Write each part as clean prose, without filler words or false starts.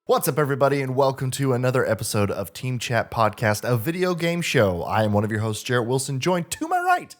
What's up, everybody, and welcome to another episode of Team Chat Podcast, a video game show. I am one of your hosts, Jarrett Wilson, joined to my right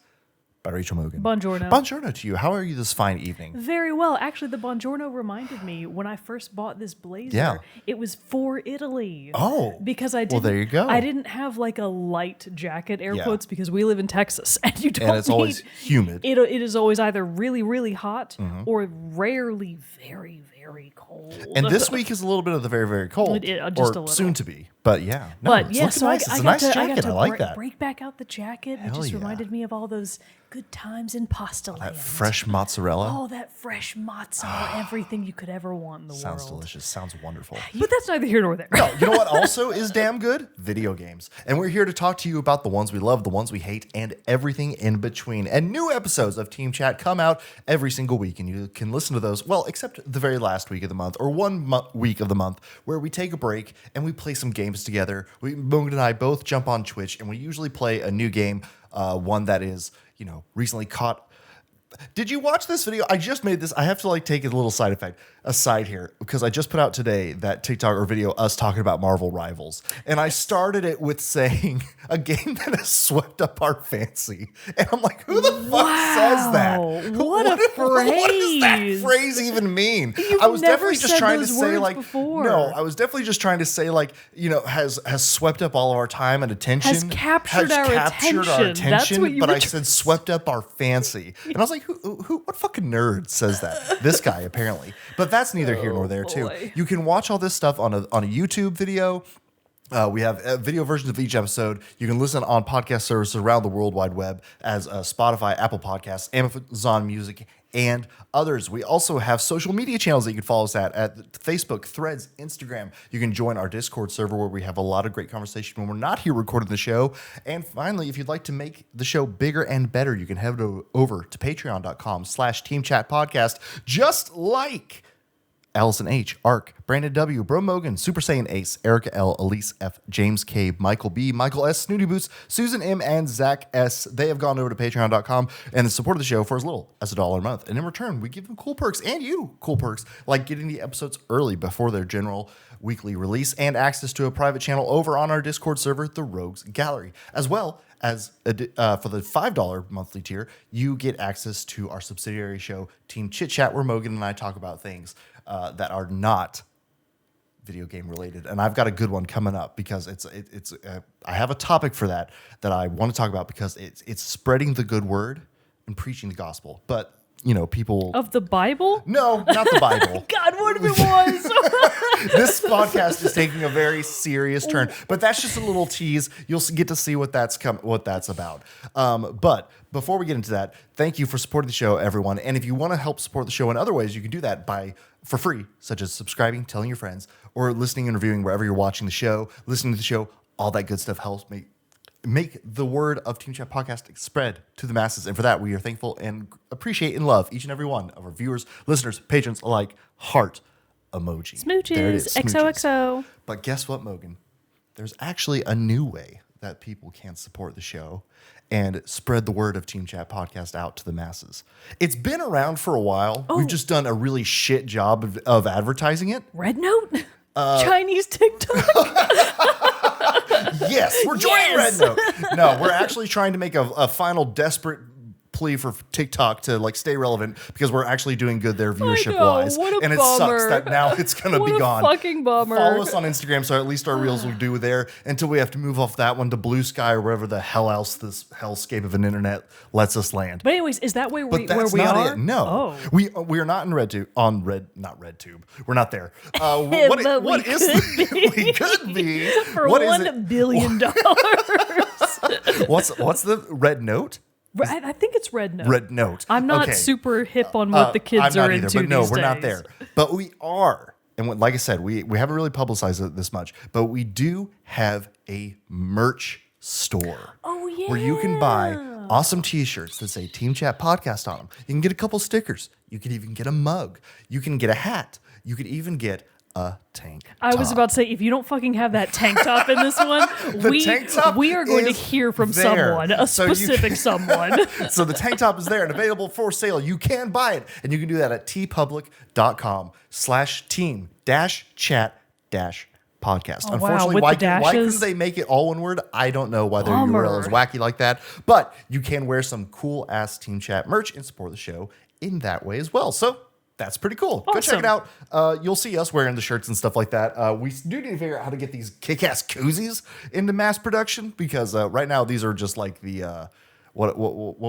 by Rachel Mogan. Buongiorno. Buongiorno to you. How are you this fine evening? Very well. Actually, the buongiorno reminded me when I first bought this blazer, it was for Italy. Oh. Because I didn't, well, there you go. I didn't have like a light jacket, air Yeah. quotes, because we live in Texas and you don't And it's always humid. It is always either really, really hot or rarely very, very cold. And this week is a little bit of the very, very cold. Just or a little. soon to be. But yeah. No, But it's yeah, looking so nice. It's a nice jacket. I like that. break back out the jacket. Hell It just yeah. reminded me of all those good times in pasta land. That fresh mozzarella. Oh, that fresh mozzarella, everything you could ever want in the Sounds world. delicious. Sounds wonderful. But that's neither here nor there. No, you know what also is damn good? Video games. And we're here to talk to you about the ones we love, the ones we hate, and everything in between. And new episodes of Team Chat come out every single week, and you can listen to those, well, except the very last week of the month, or one week of the month, where we take a break and we play some games together. Mogan and I both jump on Twitch, and we usually play a new game, one that is, recently caught. Did you watch this video? I just made this. I have to take a little side effect aside here because I just put out today that TikTok or video us talking about Marvel Rivals. And I started it with saying a game that has swept up our fancy. And I'm like, who the fuck says that? What a phrase. What does that phrase even mean? You've I was never definitely just said trying to those say words before. no, I was definitely just trying to say has swept up all of our time and attention. Has captured our attention. That's what you but were I said swept up our fancy. And I was like, what fucking nerd says that? This guy, apparently. But that's neither here nor there, too. boy. You can watch all this stuff on a YouTube video. We have video versions of each episode. You can listen on podcast services around the World Wide Web as Spotify, Apple Podcasts, Amazon Music, and others. We also have social media channels that you can follow us at Facebook, Threads, Instagram. You can join our Discord server where we have a lot of great conversation when we're not here recording the show. And finally, if you'd like to make the show bigger and better, you can head over to patreon.com/teamchatpodcast, just like Allison H, Ark, Brandon W, Bro Mogan, Super Saiyan Ace, Erica L, Elise F, James K, Michael B, Michael S, Snooty Boots, Susan M, and Zach S. They have gone over to patreon.com and supported the show for as little as $1 a month. And in return, we give them cool perks, and you cool perks, like getting the episodes early before their general weekly release and access to a private channel over on our Discord server, The Rogues Gallery, as well as for the $5 monthly tier, you get access to our subsidiary show, Team Chit Chat, where Mogan and I talk about things that are not video game related. And I've got a good one coming up because I have a topic for that I want to talk about because it's spreading the good word and preaching the gospel. But people Of the Bible? No, not the Bible. God, what if it was? This podcast is taking a very serious turn, but that's just a little tease. You'll get to see what that's about. But before we get into that, thank you for supporting the show, everyone. And if you want to help support the show in other ways, you can do that for free, such as subscribing, telling your friends, or listening and reviewing wherever you're watching the show, listening to the show. All that good stuff helps make the word of Team Chat Podcast spread to the masses. And for that, we are thankful and appreciate and love each and every one of our viewers, listeners, patrons alike. Heart emoji. Smooches. There it is, XOXO. But guess what, Mogan? There's actually a new way that people can support the show and spread the word of Team Chat Podcast out to the masses. It's been around for a while. We've just done a really shit job of advertising it. Red Note? Chinese TikTok? Yes, we're joining Red Note. No, we're actually trying to make a final desperate plea for TikTok to stay relevant because we're actually doing good there viewership wise. What a and it bummer. sucks that now it's going to be gone. What a fucking bummer. Follow us on Instagram so at least our reels will do there until we have to move off that one to Blue Sky or wherever the hell else this hellscape of an internet lets us land. But anyways, is that where we That's are? not it. No, we are not in not RedTube. We're not there. What is we could be for what $1 billion. What's the Red Note? I think it's Red Note. Red Note. I'm not super hip on what the kids are into but no, these we're not days. there. But we are. And like I said, we haven't really publicized it this much, but we do have a merch store. Oh, yeah. Where you can buy awesome t-shirts that say Team Chat Podcast on them. You can get a couple stickers. You can even get a mug. You can get a hat. You could even get a tank top. I was about to say, if you don't fucking have that tank top in this one, we are going to hear from someone, a specific someone. So the tank top is there and available for sale. You can buy it. And you can do that at tpublic.com/team-chat dash podcast. Oh, Unfortunately, wow. why couldn't they make it all one word? I don't know why their URL is wacky like that. But you can wear some cool ass Team Chat merch and support the show in that way as well. So that's pretty cool. Awesome. Go check it out. You'll see us wearing the shirts and stuff like that. We do need to figure out how to get these kick-ass koozies into mass production because right now these are just like the what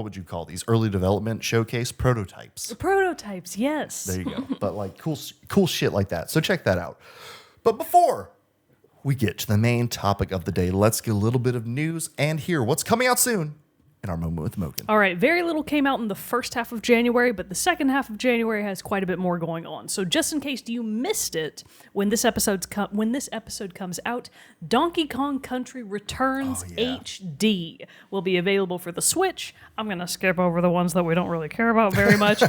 would you call these? Early development showcase prototypes. Prototypes, yes. There you go. But like cool shit like that. So check that out. But before we get to the main topic of the day, let's get a little bit of news and hear what's coming out soon in our Moment with Mogan. All right, very little came out in the first half of January, but the second half of January has quite a bit more going on. So just in case you missed it, when this episode comes out, Donkey Kong Country Returns HD will be available for the Switch. I'm going to skip over the ones that we don't really care about very much.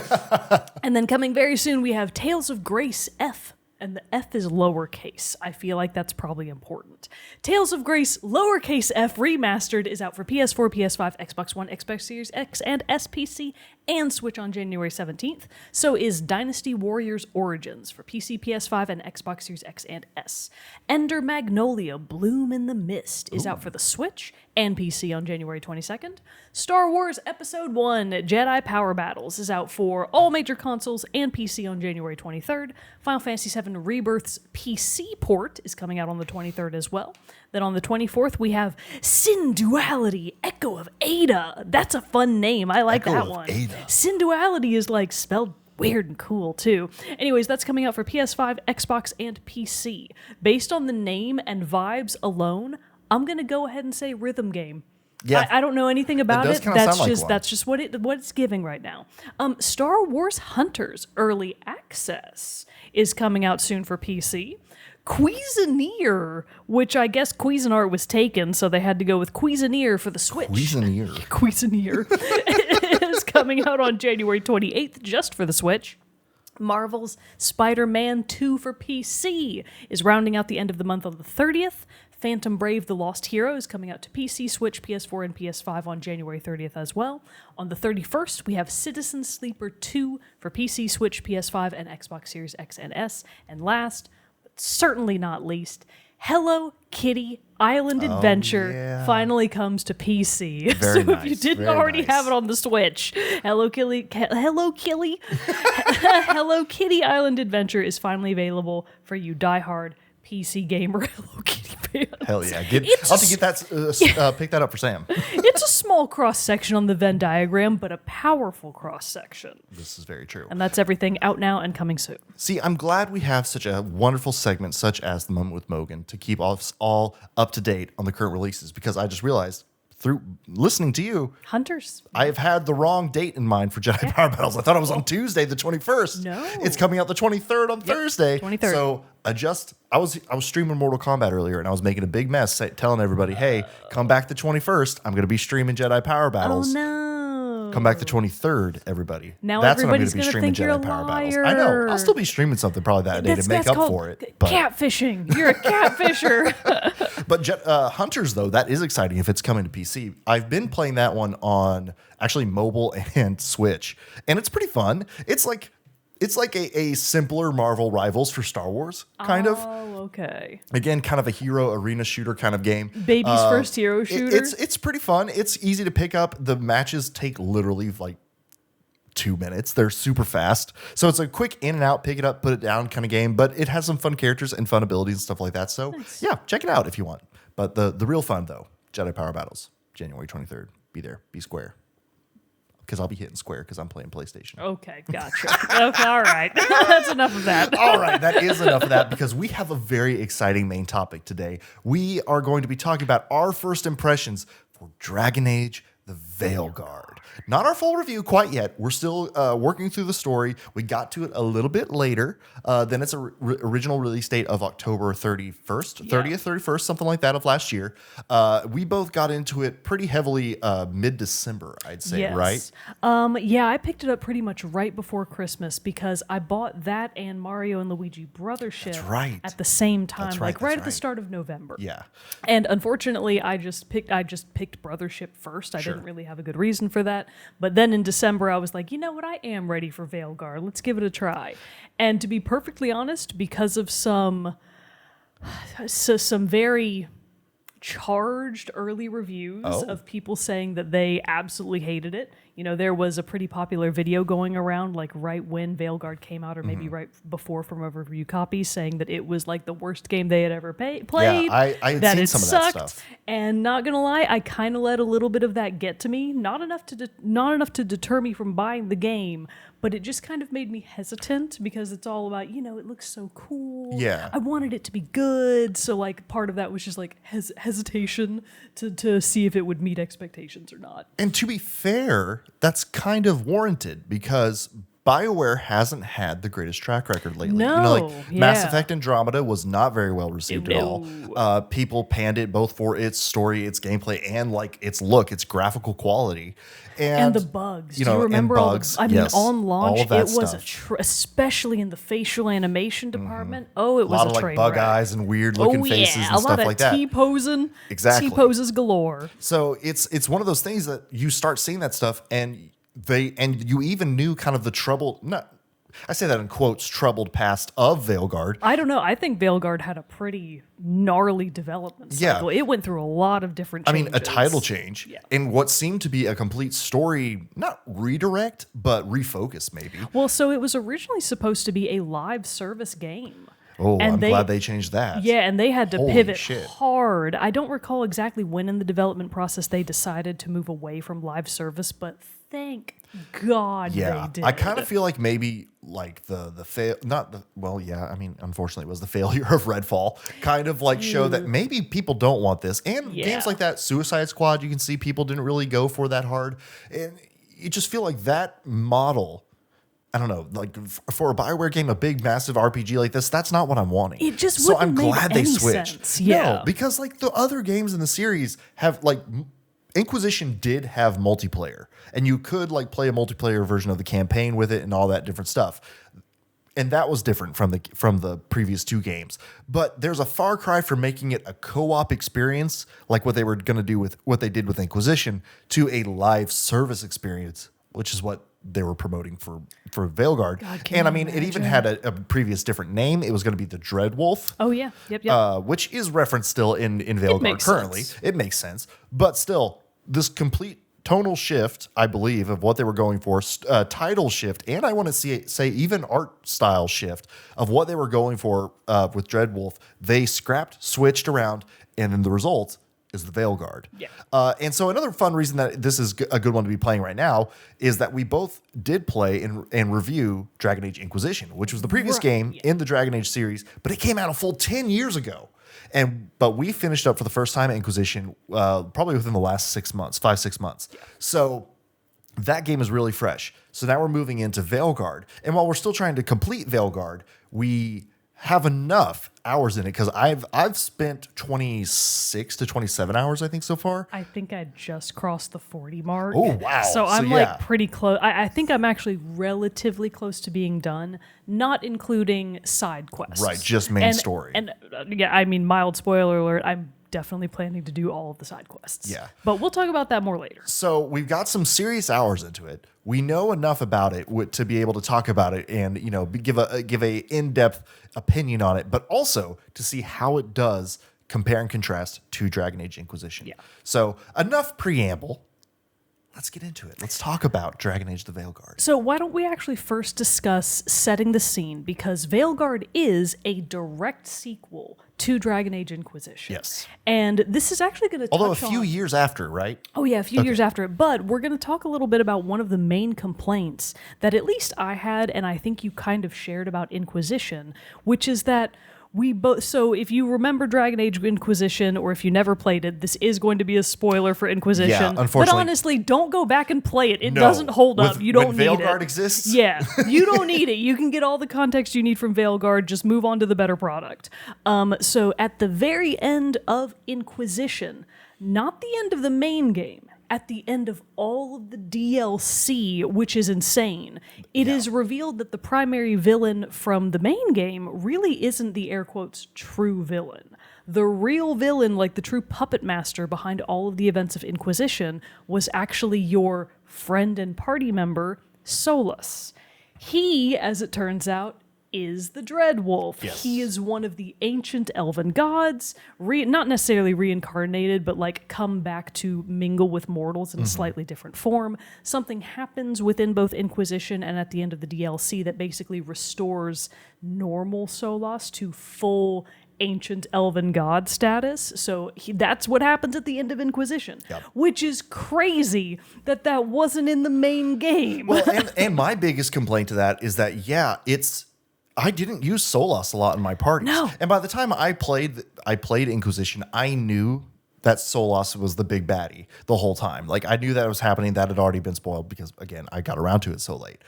And then coming very soon, we have Tales of Grace F. And the F is lowercase. I feel like that's probably important. Tales of Grace lowercase f remastered is out for PS4, PS5, Xbox One, Xbox Series X, and SPC, and Switch on January 17th. So is Dynasty Warriors Origins for PC, PS5, and Xbox Series X and S. Ender Magnolia Bloom in the Mist is out for the Switch and PC on January 22nd. Star Wars Episode 1 Jedi Power Battles is out for all major consoles and PC on January 23rd. Final Fantasy VII Rebirth's PC port is coming out on the 23rd as well. Then on the 24th, we have Sin Duality Echo of Ada. That's a fun name. I like that one. Ada. Sin Duality is like spelled weird and cool too. Anyways, that's coming out for PS5, Xbox, and PC. Based on the name and vibes alone, I'm going to go ahead and say rhythm game. Yeah. I don't know anything about it. That's just what it's giving right now. Star Wars Hunters Early Access is coming out soon for PC. Cuiseneer, which I guess Cuisinart was taken, so they had to go with Cuiseneer for the Switch. Cuiseneer is coming out on January 28th just for the Switch. Marvel's Spider-Man 2 for PC is rounding out the end of the month on the 30th. Phantom Brave The Lost Hero is coming out to PC, Switch, PS4, and PS5 on January 30th as well. On the 31st, we have Citizen Sleeper 2 for PC, Switch, PS5, and Xbox Series X and S. And last, but certainly not least, Hello Kitty Island Adventure finally comes to PC. Very so if you didn't already have it on the Switch, Hello Kitty Island Adventure is finally available for you diehard PC gamer Hello Kitty fans. Hell yeah. I'll have to get that, pick that up for Sam. It's a small cross-section on the Venn diagram, but a powerful cross-section. This is very true. And that's everything out now and coming soon. See, I'm glad we have such a wonderful segment such as The Moment with Mogan to keep us all up to date on the current releases because I just realized through listening to you, Hunters, I have had the wrong date in mind for Jedi Power Battles. I thought it was on Tuesday, the 21st. No. It's coming out the 23rd on Thursday. 23rd. So I was streaming Mortal Kombat earlier, and I was making a big mess, telling everybody, hey, come back the 21st. I'm going to be streaming Jedi Power Battles. Oh, no. Come back the 23rd, everybody. Now that's when I'm everybody's going to be gonna streaming think you're Jedi a Power Battles. liar. I know. I'll still be streaming something probably that day to make up for it. But Catfishing. You're a catfisher. But Hunters, though, that is exciting if it's coming to PC. I've been playing that one on actually mobile and Switch, and it's pretty fun. It's like a simpler Marvel Rivals for Star Wars, kind of. Oh, okay. Again, kind of a hero arena shooter kind of game. Baby's first hero shooter. It's pretty fun. It's easy to pick up. The matches take literally like 2 minutes. They're super fast. So it's a quick in and out, pick it up, put it down kind of game, but it has some fun characters and fun abilities and stuff like that. So yeah, check it out if you want. But the real fun though, Jedi Power Battles, January 23rd. Be there, be square. Because I'll be hitting square because I'm playing PlayStation. Okay, gotcha. Okay, all right. That's enough of that. All right, that is enough of that because we have a very exciting main topic today. We are going to be talking about our first impressions for Dragon Age, the Veilguard. Not our full review quite yet. We're still working through the story. We got to it a little bit later than its original release date of October 31st, 30th, 31st, something like that of last year. We both got into it pretty heavily mid-December, I'd say, right? Yeah, I picked it up pretty much right before Christmas because I bought that and Mario and Luigi Brothership at the same time, right at the start of November. Yeah. And unfortunately, I just picked Brothership first. I didn't really have a good reason for that. But then in December, I was like, you know what? I am ready for Veilguard. Let's give it a try. And to be perfectly honest, because of some So some very charged early reviews of people saying that they absolutely hated it. You know, there was a pretty popular video going around like right when Veilguard came out or maybe right before from a review copy saying that it was like the worst game they had ever played. Yeah, I had that seen it some of sucked, that stuff. And not gonna lie, I kind of let a little bit of that get to me. Not enough to deter me from buying the game, but it just kind of made me hesitant because it's all about, you know, it looks so cool. Yeah. I wanted it to be good, so like part of that was just like hesitation to see if it would meet expectations or not. And to be fair, that's kind of warranted because Bioware hasn't had the greatest track record lately. No, you know, like Mass yeah. Effect Andromeda was not very well received at all. People panned it both for its story, its gameplay, and like its look, its graphical quality. And the bugs. You Do know, you remember and all bugs, the, I mean, yes, on all launch, of that it was stuff. especially in the facial animation department. Oh, it A was lot a of like train bug wreck. eyes and weird looking faces yeah, and a stuff lot of like that. T-posing. Exactly. T-poses galore. So it's one of those things that you start seeing that stuff and you even knew kind of the trouble. Not, I say that in quotes, troubled past of Veilguard. I don't know. I think Veilguard had a pretty gnarly development cycle. It went through a lot of different changes. I mean, a title change and what seemed to be a complete story, not redirect, but refocus maybe. Well, so it was originally supposed to be a live service game. Oh, And I'm glad they changed that. Yeah, and they had to Holy pivot shit. hard. I don't recall exactly when in the development process they decided to move away from live service, but thank God they did. I kind of feel like maybe like the fail, not the, well, yeah, I mean, unfortunately it was the failure of Redfall kind of like show that maybe people don't want this. And games like that, Suicide Squad, you can see people didn't really go for that hard. And you just feel like that model, I don't know, like for a Bioware game, a big, massive RPG like this, that's not what I'm wanting. It just so I'm wouldn't make glad they any switched. sense. Yeah. No, because like the other games in the series have like Inquisition did have multiplayer, and you could like play a multiplayer version of the campaign with it and all that different stuff. And that was different from the previous two games. But there's a far cry from making it a co-op experience, like what they were going to do with what they did with Inquisition, to a live service experience, which is what they were promoting for Veilguard. And I mean, it even had a previous different name. It was going to be the Dreadwolf. Oh, yeah. Yep. Which is referenced still in Veilguard makes currently. sense. It makes sense. But still, this complete tonal shift, I believe, of what they were going for, title shift, and I want to say even art style shift of what they were going for with Dreadwolf, they scrapped, switched around, and then the result is the Veilguard. Yeah. And so another fun reason that this is a good one to be playing right now is that we both did play and review Dragon Age Inquisition, which was the previous game in the Dragon Age series, but it came out a full 10 years ago. But we finished up for the first time Inquisition probably within the last 6 months, 5-6 months. Yeah. So that game is really fresh. So now we're moving into Veilguard. And while we're still trying to complete Veilguard, we have enough hours in it because I've spent 26 to 27 hours, I think, so far. I think I just crossed the 40 mark. Oh, wow. So I'm like pretty close. I think I'm actually relatively close to being done, not including side quests. Right, just main story. And yeah, I mean, mild spoiler alert, I'm definitely planning to do all of the side quests. Yeah. But we'll talk about that more later. So we've got some serious hours into it. We know enough about it to be able to talk about it and, you know, give a in-depth opinion on it, but also to see how it does compare and contrast to Dragon Age Inquisition. Yeah. So enough preamble. Let's get into it. Let's talk about Dragon Age the Veilguard. So why don't we actually first discuss setting the scene, because Veilguard is a direct sequel to Dragon Age Inquisition. Yes. And this is actually going to touch Although a few years after, right? Oh, yeah, a few years after it. But we're going to talk a little bit about one of the main complaints that at least I had, and I think you kind of shared about Inquisition, which is that we both. So if you remember Dragon Age Inquisition, or if you never played it, this is going to be a spoiler for Inquisition. Yeah, unfortunately. But honestly, don't go back and play it. It doesn't hold up. You don't need it. When Veilguard exists? Yeah, you don't need it. You can get all the context you need from Veilguard. Just move on to the better product. So at the very end of Inquisition, not the end of the main game, at the end of all of the DLC, which is insane, it is revealed that the primary villain from the main game really isn't the air quotes true villain. The real villain, like the true puppet master behind all of the events of Inquisition, was actually your friend and party member, Solus. He, as it turns out, is the Dreadwolf. Yes. He is one of the ancient elven gods, not necessarily reincarnated, but like come back to mingle with mortals in a slightly different form. Something happens within both Inquisition and at the end of the DLC that basically restores normal Solas to full ancient elven god status. So that's what happens at the end of Inquisition, which is crazy that wasn't in the main game. Well, and my biggest complaint to that is that, I didn't use Solas a lot in my parties. No. And by the time I played Inquisition, I knew that Solas was the big baddie the whole time. Like, I knew that it was happening. That had already been spoiled because, again, I got around to it so late.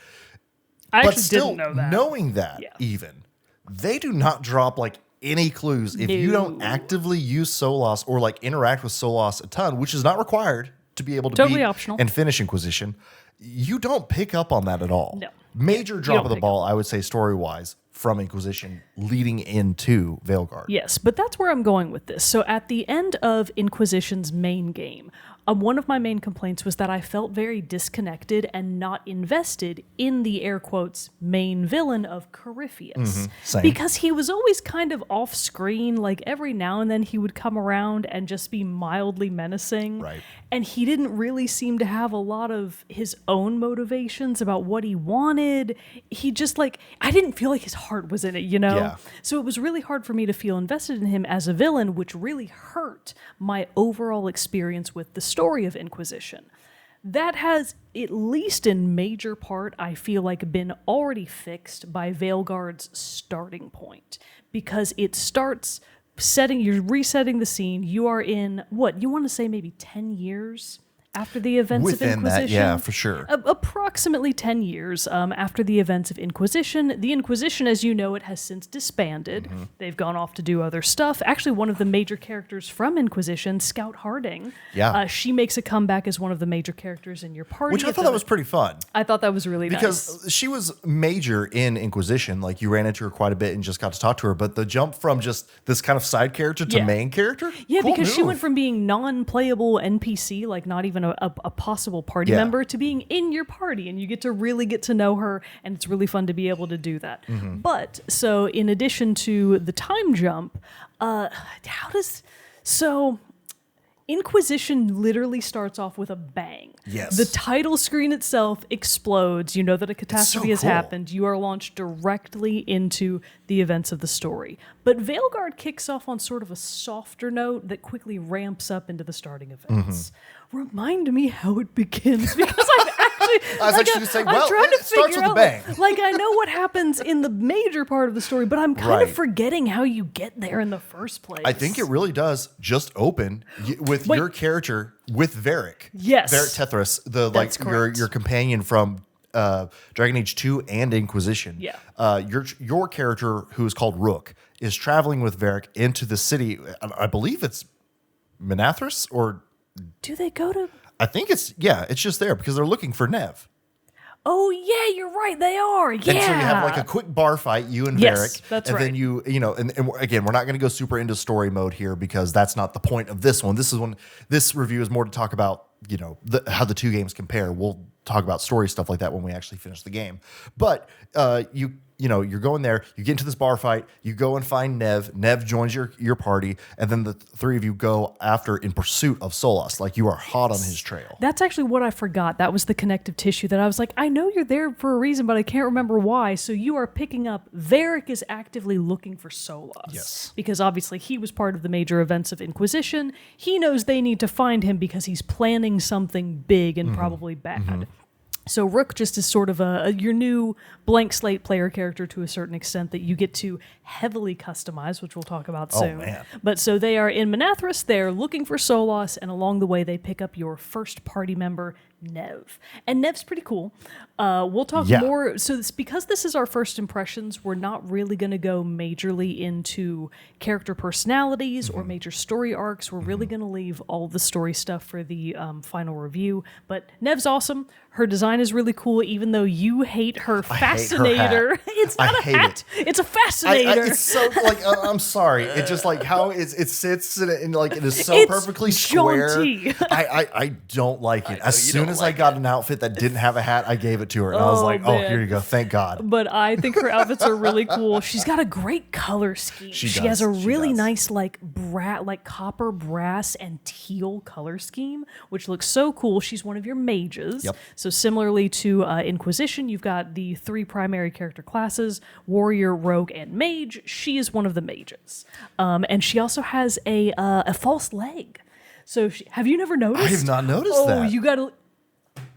I But actually still, didn't know that. knowing that even, they do not drop, like, any clues if you don't actively use Solas or, like, interact with Solas a ton, which is not required to be able to Totally beat optional. and finish Inquisition. You don't pick up on that at all. No. Major You drop don't of the pick ball, I would say, story-wise, from Inquisition leading into Veilguard. Yes, but that's where I'm going with this. So at the end of Inquisition's main game, one of my main complaints was that I felt very disconnected and not invested in the air quotes main villain of Corypheus. Same. Because he was always kind of off screen, like every now and then he would come around and just be mildly menacing. Right. And he didn't really seem to have a lot of his own motivations about what he wanted. He just I didn't feel like his heart was in it, you know? Yeah. So it was really hard for me to feel invested in him as a villain, which really hurt my overall experience with the story of Inquisition. That has, at least in major part, I feel like been already fixed by Veilguard's starting point. Because it starts you're resetting the scene. You are in, what, you want to say maybe 10 years after the events of Within Inquisition? that, yeah, for sure. Approximately 10 years after the events of Inquisition. The Inquisition, as you know, it has since disbanded. They've gone off to do other stuff. Actually, one of the major characters from Inquisition, Scout Harding, she makes a comeback as one of the major characters in your party. Which I thought that was pretty fun. I thought that was really nice. Because she was major in Inquisition. Like, you ran into her quite a bit and just got to talk to her. But the jump from just this kind of side character to main character? Yeah, cool because she move. went from being non-playable NPC, like not even a possible party member, to being in your party, and you get to really get to know her, and it's really fun to be able to do that. But, so in addition to the time jump, Inquisition literally starts off with a bang. Yes. The title screen itself explodes. You know that a catastrophe has happened. You are launched directly into the events of the story. But Veilguard kicks off on sort of a softer note that quickly ramps up into the starting events. Remind me how it begins, because I've actually... I was actually saying, I'm trying to it starts figure with a out, bang. like, I know what happens in the major part of the story, but I'm kind of forgetting how you get there in the first place. I think it really does just open with your character with Varric. Yes. Varric Tethras, That's correct. your companion from Dragon Age 2 and Inquisition. Yeah. Your character, who is called Rook, is traveling with Varric into the city. I believe it's Menathras, or Do they go to... I think it's just there because they're looking for Nev. Oh, yeah, you're right. They are. Yeah. And so you have like a quick bar fight, you and Yes, Varric. that's and right. then you know, and again, we're not going to go super into story mode here because that's not the point of this one. This review is more to talk about, you know, how the two games compare. We'll talk about story stuff like that when we actually finish the game. But you know, you're going there, you get into this bar fight, you go and find Nev. Nev joins your party, and then the three of you go after in pursuit of Solas. Like, you are hot on his trail. That's actually what I forgot. That was the connective tissue that I was like, I know you're there for a reason, but I can't remember why. So you are picking up, Varric is actively looking for Solas. Yes. Because obviously he was part of the major events of Inquisition. He knows they need to find him because he's planning something big and probably bad. So Rook just is sort of your new blank slate player character to a certain extent that you get to heavily customize, which we'll talk about soon. Man. But so they are in Menathras, they're looking for Solas, and along the way they pick up your first party member, Nev. And Nev's pretty cool. We'll talk more. So because this is our first impressions, we're not really going to go majorly into character personalities or major story arcs. We're really going to leave all the story stuff for the final review. But Nev's awesome. Her design is really cool, even though you hate her fascinator. It's not a hat. It's a fascinator. It's so like I'm sorry. It's just like how it sits in like it is so It's perfectly jaunty. square. I don't like it. As soon as I got an outfit that didn't have a hat, I gave it to her. And I was like, oh, man. here you go. Thank God. But I think her outfits are really cool. She's got a great color scheme. She does. has a She really does. nice like copper, brass, and teal color scheme, which looks so cool. She's one of your mages. Yep. So similarly to Inquisition, you've got the 3 primary character classes: warrior, rogue, and mage. She is one of the mages, and she also has a false leg. So have you never noticed? I have not noticed that. Oh, you gotta.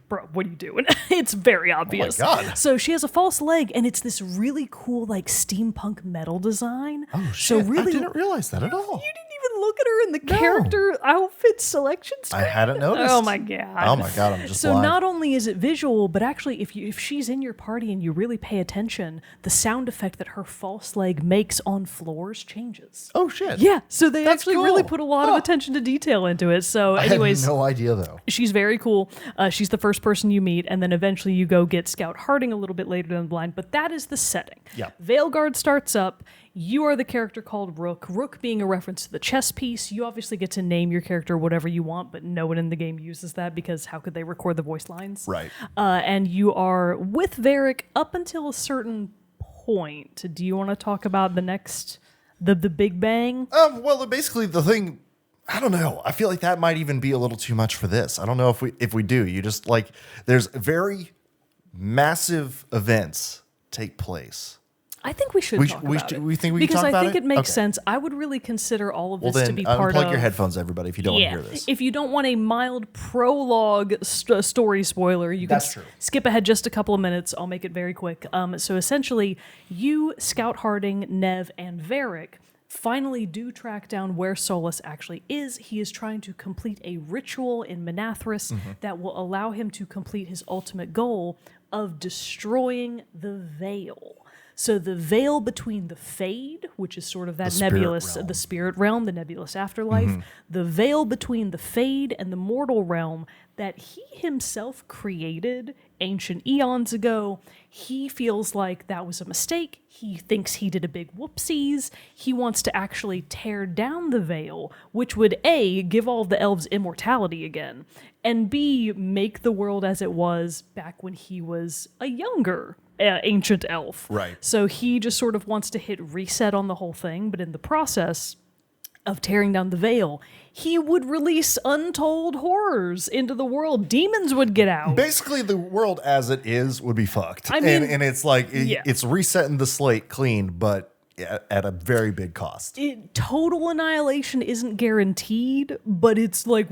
Bro, what are you doing? It's very obvious. Oh my God. So she has a false leg, and it's this really cool, like, steampunk metal design. Oh, shit. So really, I didn't realize that at all. you didn't even look at her in the character outfit selection screen. I hadn't noticed. Oh my God. Oh my God, I'm just So blind. not only is it visual, but actually, if she's in your party and you really pay attention, the sound effect that her false leg makes on floors changes. Oh, shit. Yeah, so they That's actually really cool. put a lot of attention to detail into it. So I anyways, had no idea, though. she's very cool. She's the first person you meet, and then eventually you go get Scout Harding a little bit later down the line. But that is the setting. Yep. Veilguard starts up. You are the character called Rook. Rook being a reference to the chess piece. You obviously get to name your character whatever you want, but no one in the game uses that because how could they record the voice lines? Right. And you are with Varric up until a certain point. Do you want to talk about the next, the Big Bang? Well, basically, the thing, I don't know. I feel like that might even be a little too much for this. I don't know if we do. You just like, there's very massive events take place. I think we should talk about it. We think we because can talk about I think it? it makes Okay. sense. I would really consider all of Well, this to then be part unplug of. your headphones, everybody, if you don't want to hear this. If you don't want a mild prologue story spoiler, you can That's true. skip ahead just a couple of minutes. I'll make it very quick. So essentially, you, Scout Harding, Nev, and Varric finally do track down where Solus actually is. He is trying to complete a ritual in Menathris Mm-hmm. that will allow him to complete his ultimate goal of destroying the Veil. So the veil between the Fade, which is sort of that spirit nebulous, realm. the spirit realm, the nebulous afterlife, the veil between the Fade and the mortal realm that he himself created ancient eons ago. He feels like that was a mistake. He thinks he did a big whoopsies. He wants to actually tear down the veil, which would A, give all of the elves immortality again, and B, make the world as it was back when he was a younger ancient elf. Right. So he just sort of wants to hit reset on the whole thing, but in the process of tearing down the veil, he would release untold horrors into the world. Demons would get out. Basically, the world as it is would be fucked. I mean, and it's like, yeah. it's resetting the slate clean, but at a very big cost. Total annihilation isn't guaranteed, but it's like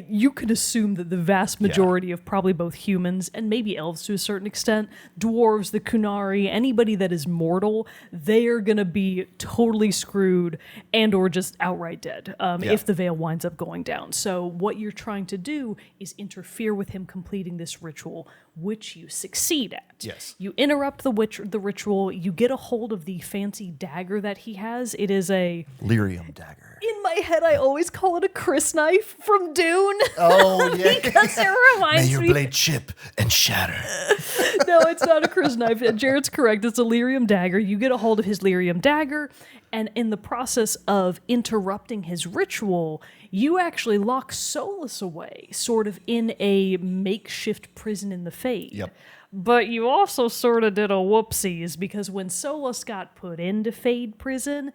you could assume that the vast majority of probably both humans and maybe elves to a certain extent, dwarves, the Kunari, anybody that is mortal, they are going to be totally screwed and or just outright dead if the veil winds up going down. So what you're trying to do is interfere with him completing this ritual, which you succeed at. Yes. You interrupt the ritual, you get a hold of the fancy dagger that he has. It is a... Lyrium dagger. In my head, I always call it a Chris knife from Dune. Oh, yeah. Because it May reminds your me... blade chip and shatter. No, it's not a Chris knife. Jared's correct. It's a lyrium dagger. You get a hold of his lyrium dagger, and in the process of interrupting his ritual, you actually lock Solus away, sort of in a makeshift prison in the Fade. Yep. But you also sort of did a whoopsies, because when Solus got put into Fade prison,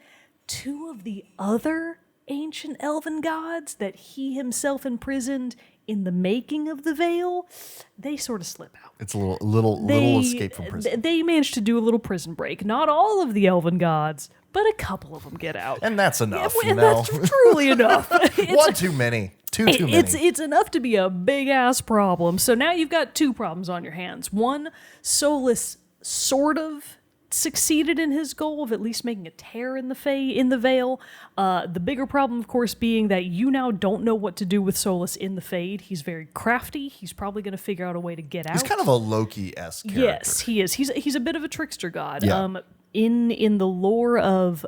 2 of the other ancient elven gods that he himself imprisoned in the making of the veil, they sort of slip out. It's a little escape from prison. They managed to do a little prison break. Not all of the elven gods, but a couple of them get out. And that's enough, and that's truly enough. One too many. Two too many. It's enough to be a big ass problem. So now you've got 2 problems on your hands. One, Solus sort of succeeded in his goal of at least making a tear in the veil. The bigger problem, of course, being that you now don't know what to do with Solus in the Fade. He's very crafty. He's probably going to figure out a way to get out. He's kind of a Loki-esque character. Yes, he is. He's a bit of a trickster god. Yeah. in the lore of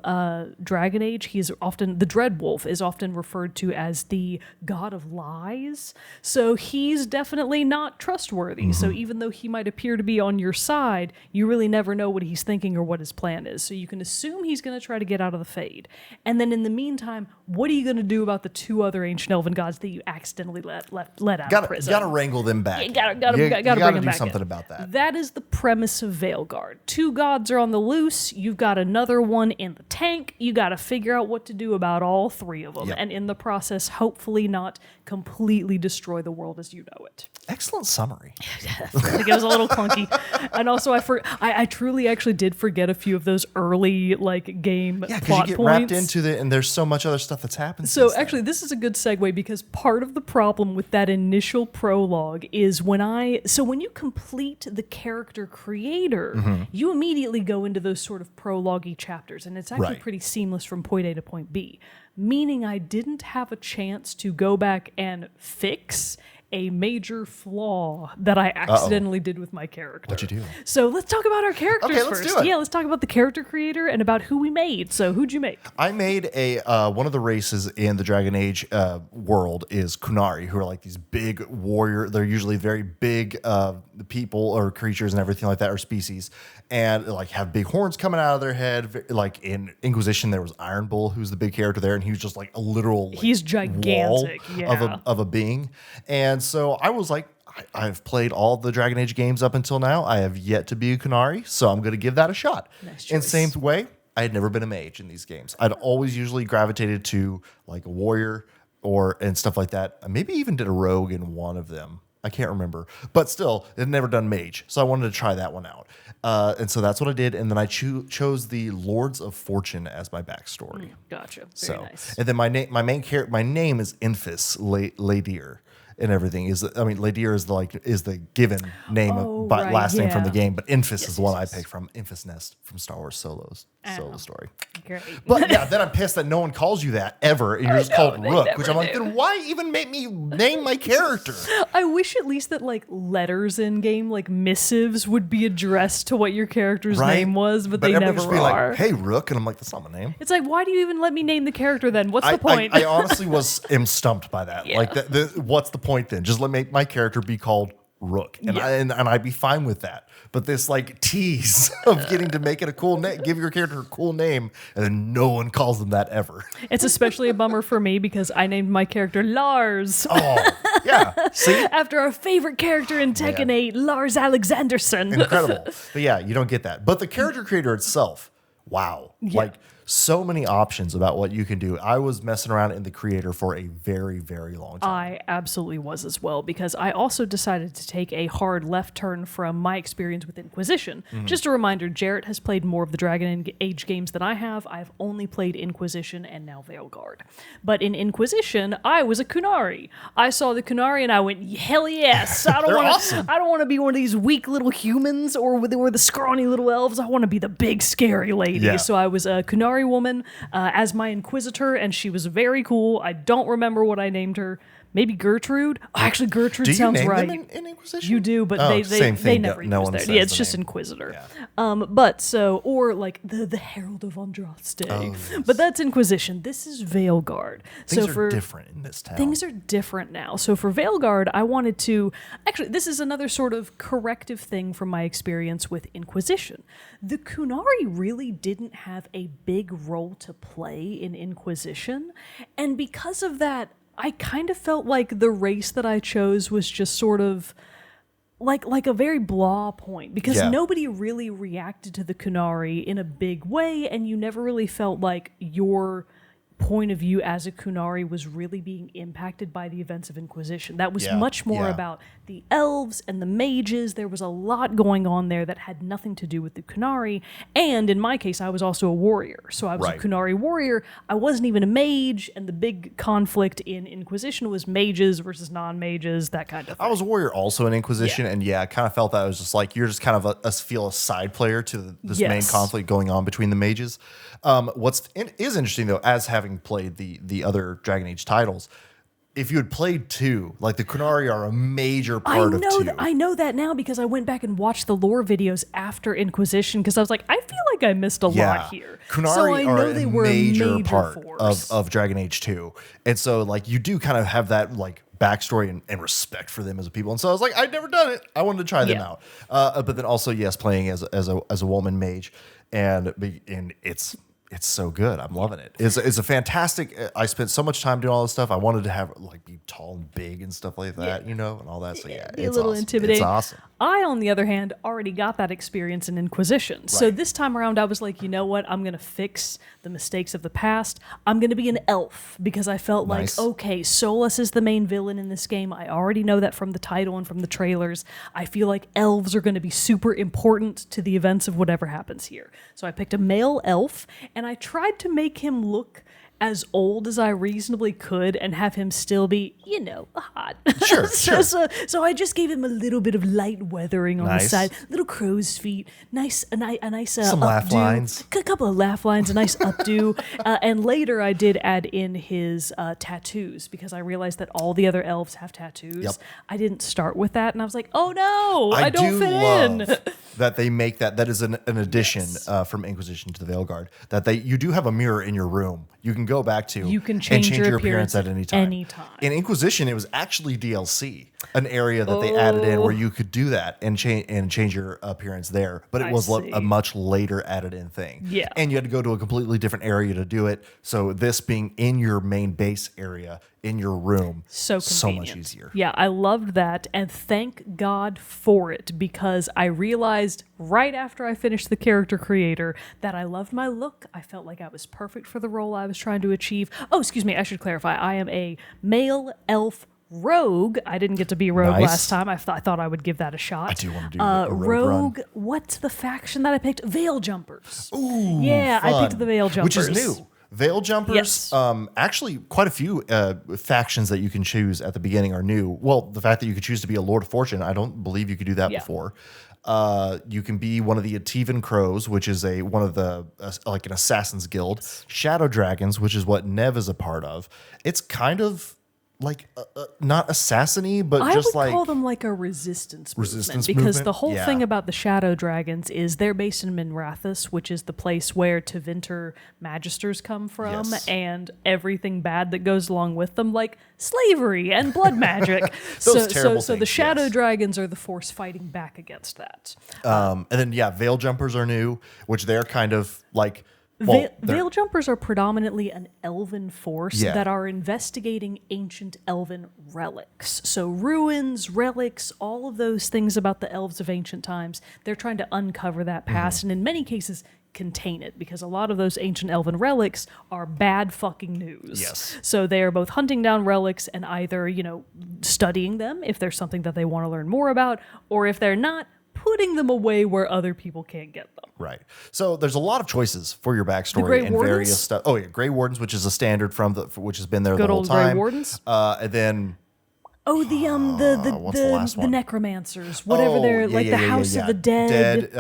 Dragon Age, he's often the Dreadwolf is often referred to as the god of lies. So he's definitely not trustworthy. So even though he might appear to be on your side, you really never know what he's thinking or what his plan is. So you can assume he's going to try to get out of the Fade. And then in the meantime, what are you going to do about the two other ancient elven gods that you accidentally let out of prison? Gotta wrangle them back. You gotta bring them do back something in. about that. That is the premise of Veilguard. Two gods are on the loose. You've got another one in the tank. You got to figure out what to do about all three of them, Yep. and in the process, hopefully not completely destroy the world as you know it. Excellent summary. I think it was a little clunky, and also I truly actually did forget a few of those early like game Yeah, because plot you get points. wrapped into it, and there's so much other stuff that's happened. So since actually, this is a good segue because part of the problem with that initial prologue is when you complete the character creator, you immediately go into those sort of prologue-y chapters, and it's actually Right. pretty seamless from point A to point B. Meaning I didn't have a chance to go back and fix a major flaw that I accidentally did with my character. What'd you do? So let's talk about our characters Okay, let's first. do it. Yeah, let's talk about the character creator and about who we made. So who'd you make? I made a one of the races in the Dragon Age world is Kunari, who are like these big warrior. They're usually very big people or creatures and everything like that, or species, and like have big horns coming out of their head. Like in Inquisition, there was Iron Bull, who's the big character there, and he was just like a literal He's gigantic, wall yeah. of a being. And so I was like, I've played all the Dragon Age games up until now. I have yet to be a Kunari, so I'm going to give that a shot. Nice In choice. same way, I had never been a mage in these games. I'd always usually gravitated to like a warrior and stuff like that. I maybe even did a rogue in one of them. I can't remember, but still, I'd never done mage, so I wanted to try that one out. And so that's what I did, and then I chose the Lords of Fortune as my backstory. Gotcha. Very nice. And then my name is Infis Ladier. And everything Ladier is the given name last name from the game, but Infis is the one I picked from Infis Nest from Star Wars Solo Story. Great. But yeah, then I'm pissed that no one calls you that ever, and you're just called they Rook, never which I'm like, do. then why even make me name my character? I wish at least that like letters in game, like missives, would be addressed to what your character's Right? name was, but they everybody never just be are. like, hey Rook, and I'm like, that's not my name. It's like, why do you even let me name the character then? What's the point? I honestly am stumped by that. Yeah. Like, what's the point then? Just let my character be called Rook, and Yeah. and I'd be fine with that. But this like tease of getting to make it a cool name, give your character a cool name, and then no one calls them that ever. It's especially a bummer for me because I named my character Lars. Oh, yeah. See? After our favorite character in Tekken 8, Lars Alexanderson. Incredible. But yeah, you don't get that. But the character creator itself, wow. Yeah. Like so many options about what you can do. I was messing around in the creator for a very, very long time. I absolutely was as well, because I also decided to take a hard left turn from my experience with Inquisition. Just a reminder, Jarrett has played more of the Dragon Age games than I have. I've only played Inquisition and now Veilguard. But in Inquisition, I was a Kunari. I saw the Kunari and I went, hell yes! I They're awesome. don't want to be one of these weak little humans or the scrawny little elves. I want to be the big scary lady. Yeah. So I was a Kunari woman as my Inquisitor, and she was very cool. I don't remember what I named her. Maybe Gertrude. Oh, actually, Gertrude Do you sounds name right. them in Inquisition? You do, but Oh, they same thing. never No use one that. says Yeah, it's the just name. Inquisitor. Yeah. But so, or like the Herald of Andraste. Oh, yes. But that's Inquisition. This is Veilguard. Things so for are different in this town. Things are different now. So for Veilguard, I wanted to... Actually, this is another sort of corrective thing from my experience with Inquisition. The Kunari really didn't have a big role to play in Inquisition. And because of that, I kind of felt like the race that I chose was just sort of... Like a very blah point, because Yeah. nobody really reacted to the Kunari in a big way, and you never really felt like your point of view as a Kunari was really being impacted by the events of Inquisition. That was Yeah, much more yeah. about the elves and the mages. There was a lot going on there that had nothing to do with the Kunari. And in my case, I was also a warrior. So I was Right. a Kunari warrior. I wasn't even a mage, and the big conflict in Inquisition was mages versus non-mages, that kind of thing. I was a warrior also in Inquisition, Yeah. and yeah, I kind of felt that it was just like you're just kind of a side player to this main Yes. conflict going on between the mages. Is interesting though, as having played the other Dragon Age titles, if you had played 2, like the Qunari are a major part of 2. I know that now because I went back and watched the lore videos after Inquisition because I was like, I feel like I missed a lot here. Qunari so I are know they a were major a major part force. of Dragon Age 2. And so like you do kind of have that like backstory and respect for them as a people. And so I was like, I'd never done it. I wanted to try them out. But then also, yes, playing as a woman mage and it's so good. I'm loving it. It's a fantastic. I spent so much time doing all this stuff. I wanted to have like be tall and big and stuff like that, you know, and all that. So be it's a little awesome. intimidating. It's awesome. I, on the other hand, already got that experience in Inquisition. So this time around, I was like, you know what? I'm going to fix the mistakes of the past. I'm going to be an elf because I felt like, okay, Solus is the main villain in this game. I already know that from the title and from the trailers. I feel like elves are going to be super important to the events of whatever happens here. So I picked a male elf, and I tried to make him look as old as I reasonably could and have him still be, you know, hot. Sure, So I just gave him a little bit of light weathering on the side, little crow's feet, a nice some laugh lines, a couple of laugh lines, a nice updo, and later I did add in his tattoos because I realized that all the other elves have tattoos. Yep. I didn't start with that, and I was like, oh no, I don't do fit love in. that they make that is an addition from Inquisition to the Veilguard. That you do have a mirror in your room. You can go back to. You can change your appearance at any time. In Inquisition, it was actually DLC, an area that they added in where you could do that and change your appearance there. But it was a much later added in thing. Yeah. And you had to go to a completely different area to do it. So this being in your main base area, in your room, so much easier. Yeah, I loved that, and thank God for it, because I realized right after I finished the character creator that I loved my look. I felt like I was perfect for the role I was trying to achieve. Oh, excuse me, I should clarify. I am a male elf rogue. I didn't get to be a rogue last time. I thought I would give that a shot. I do want to do a rogue run. What's the faction that I picked? Veil Jumpers. Ooh, yeah, fun. I picked the Veil Jumpers. Which is new. Veil Jumpers, actually quite a few factions that you can choose at the beginning are new. Well, the fact that you could choose to be a Lord of Fortune, I don't believe you could do that before. You can be one of the Ativan Crows, which is one of the like an Assassin's Guild. Shadow Dragons, which is what Nev is a part of. It's kind of like not assassiny, but I just would call them like a resistance movement, because movement? the whole thing about the Shadow Dragons is they're based in Minrathous, which is the place where Tevinter Magisters come from, and everything bad that goes along with them, like slavery and blood magic. so the Shadow Dragons are the force fighting back against that. And then Veil Jumpers are new, which they're kind of like. Well, Veil Jumpers are predominantly an elven force that are investigating ancient elven relics. So ruins, relics, all of those things about the elves of ancient times, they're trying to uncover that past and in many cases contain it, because a lot of those ancient elven relics are bad fucking news. Yes. So they are both hunting down relics and either, studying them if there's something that they want to learn more about, or if they're not, putting them away where other people can't get them. Right. So there's a lot of choices for your backstory and various stuff. Oh yeah, Grey Wardens, which is a standard which has been there the whole time. Good old Grey Wardens. And then the necromancers, whatever they're like, the House of the Dead.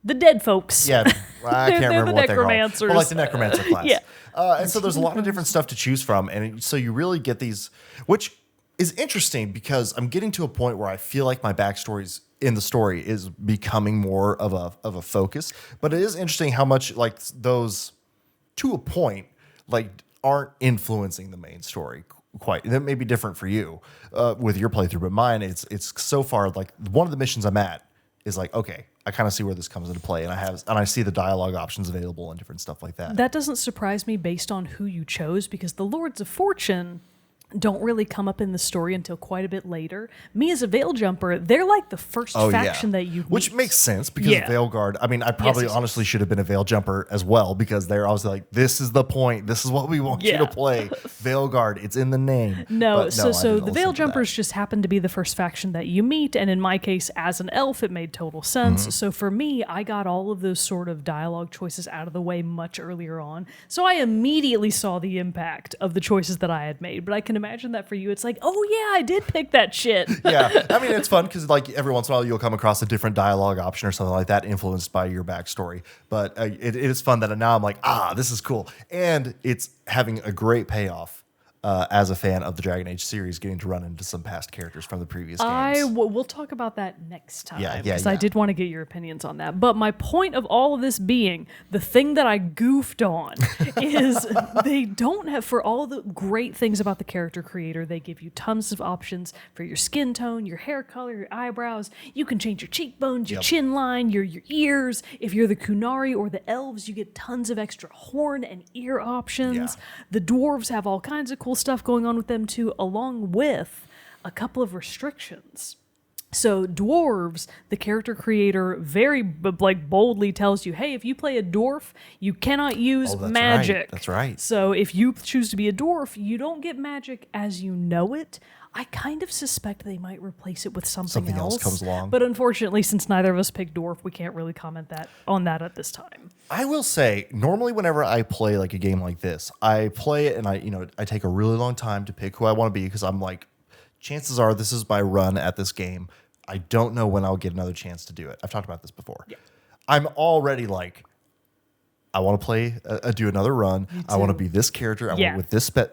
The dead folks. Yeah, I can't remember the what they're called. necromancers. Well, like the necromancer class. Yeah. And so there's a lot of different stuff to choose from, and so you really get these, which is interesting because I'm getting to a point where I feel like my backstories in the story is becoming more of a focus. But it is interesting how much like those, to a point, like aren't influencing the main story quite. That may be different for you with your playthrough, but mine it's so far like one of the missions I'm at is like, okay, I kind of see where this comes into play, and I see the dialogue options available and different stuff like that. That doesn't surprise me based on who you chose, because the Lords of Fortune don't really come up in the story until quite a bit later. Me as a Veil Jumper, they're like the first faction that you meet. Which makes sense because Veilguard, I mean, I probably honestly should have been a Veil Jumper as well, because they're always like, this is the point. This is what we want you to play. Veilguard, it's in the name. No, so the Veil Jumpers just happen to be the first faction that you meet, and in my case, as an elf, it made total sense. Mm-hmm. So for me, I got all of those sort of dialogue choices out of the way much earlier on. So I immediately saw the impact of the choices that I had made, but I can imagine that for you, it's like, oh yeah, I did pick that shit. Yeah, I mean, it's fun because like every once in a while you'll come across a different dialogue option or something like that influenced by your backstory. But it is fun that now I'm like, this is cool. And it's having a great payoff as a fan of the Dragon Age series, getting to run into some past characters from the previous games. We'll talk about that next time. Yeah, because I did want to get your opinions on that. But my point of all of this being, the thing that I goofed on is they don't have, for all the great things about the character creator, they give you tons of options for your skin tone, your hair color, your eyebrows. You can change your cheekbones, your chin line, your ears. If you're the Kunari or the elves, you get tons of extra horn and ear options. Yeah. The dwarves have all kinds of cool stuff going on with them too, along with a couple of restrictions. So dwarves, the character creator very boldly tells you, hey, if you play a dwarf, you cannot use magic. Right. That's right. So if you choose to be a dwarf, you don't get magic as you know it. I kind of suspect they might replace it with something else comes along. But unfortunately, since neither of us picked dwarf, we can't really comment on that at this time. I will say, normally whenever I play like a game like this, I play it and I take a really long time to pick who I want to be, because I'm like, chances are this is my run at this game. I don't know when I'll get another chance to do it. I've talked about this before. Yeah. I'm already like, I want to play, do another run. I want to be this character. I want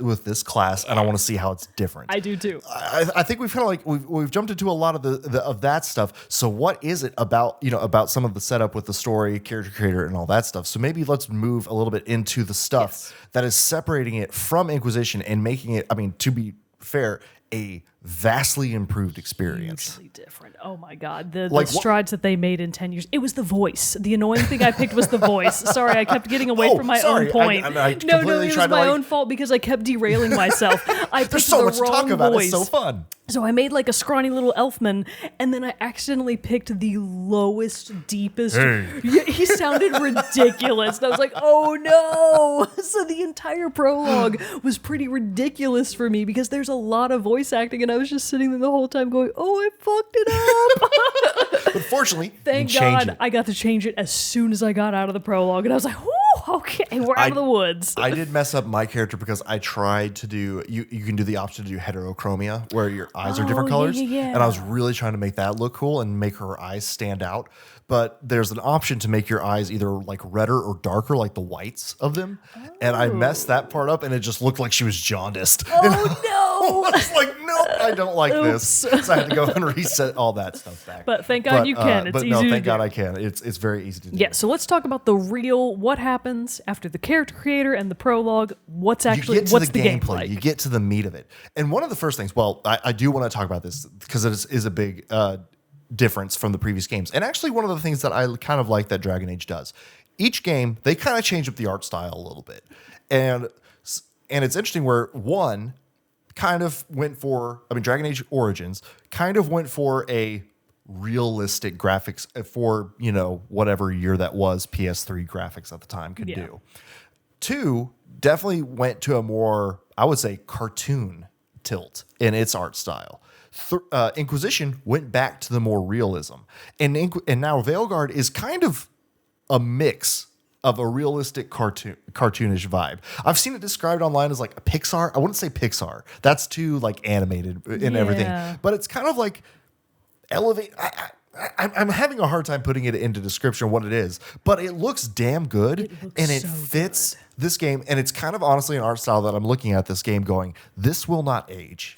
with this class, and I want to see how it's different. I do too. I think we've kind of like we've jumped into a lot of of that stuff. So what is it about some of the setup with the story, character creator, and all that stuff? So maybe let's move a little bit into the stuff that is separating it from Inquisition and making it, I mean, to be fair, a vastly improved experience. Hugely different. Oh my God. The strides that they made in 10 years. It was the voice. The annoying thing I picked was the voice. Sorry, I kept getting away from my own point. No, it was my own fault because I kept derailing myself. I picked There's so the much to wrong talk about. voice. It's so fun. So I made like a scrawny little elfman, and then I accidentally picked the lowest, deepest. Yeah, he sounded ridiculous. And I was like, oh no. So the entire prologue was pretty ridiculous for me because there's a lot of voice acting, and I was just sitting there the whole time going, oh, I fucked it up. But fortunately, thank God I got to change it as soon as I got out of the prologue, and I was like, whoo, okay, we're out of the woods. I did mess up my character because I tried to do, you can do the option to do heterochromia, where your eyes are different colors. Yeah. And I was really trying to make that look cool and make her eyes stand out. But there's an option to make your eyes either like redder or darker, like the whites of them. Oh. And I messed that part up, and it just looked like she was jaundiced. Oh, no. I was like, no, I don't like this. So I had to go and reset all that stuff back. But thank God you can. It's easy to do. Thank God I can. It's very easy to do. Yeah, so let's talk about what happens after the character creator and the prologue. What's the gameplay? You get to the meat of it. And one of the first things, I do want to talk about this because it is a big difference from the previous games. And actually one of the things that I kind of like that Dragon Age does. Each game, they kind of change up the art style a little bit. And it's interesting where one kind of went for, Dragon Age Origins kind of went for a realistic graphics for, whatever year that was, PS3 graphics at the time could do. 2 definitely went to a more, I would say, cartoon tilt in its art style. Inquisition went back to the more realism. And now Veilguard is kind of a mix of a realistic cartoonish vibe. I've seen it described online as like a Pixar. I wouldn't say Pixar. That's too like animated and everything. But it's kind of like elevate. I'm having a hard time putting it into description what it is, but it looks damn good, and it fits this game. And it's kind of honestly an art style that I'm looking at this game going, this will not age.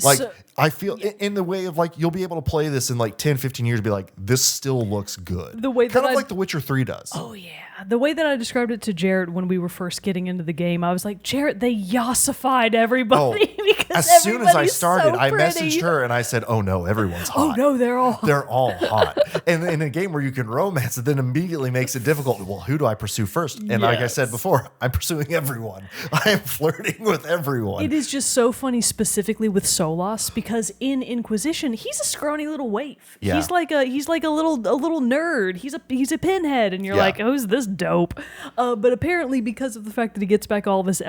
Like, I feel in the way of like, you'll be able to play this in like 10, 15 years and be like, this still looks good. The way kind of like The Witcher 3 does. Oh, yeah. The way that I described it to Jarrett when we were first getting into the game, I was like, Jarrett, they yassified everybody. As soon as I started, I messaged her and I said, oh no, everyone's hot. Oh no, they're all hot. They're all hot. And in a game where you can romance, it then immediately makes it difficult. Well, who do I pursue first? And like I said before, I'm pursuing everyone. I am flirting with everyone. It is just so funny, specifically with Solas, because in Inquisition, he's a scrawny little waif. Yeah. He's like a little nerd. He's a pinhead, and you're like, oh, is this dope? But apparently, because of the fact that he gets back all this,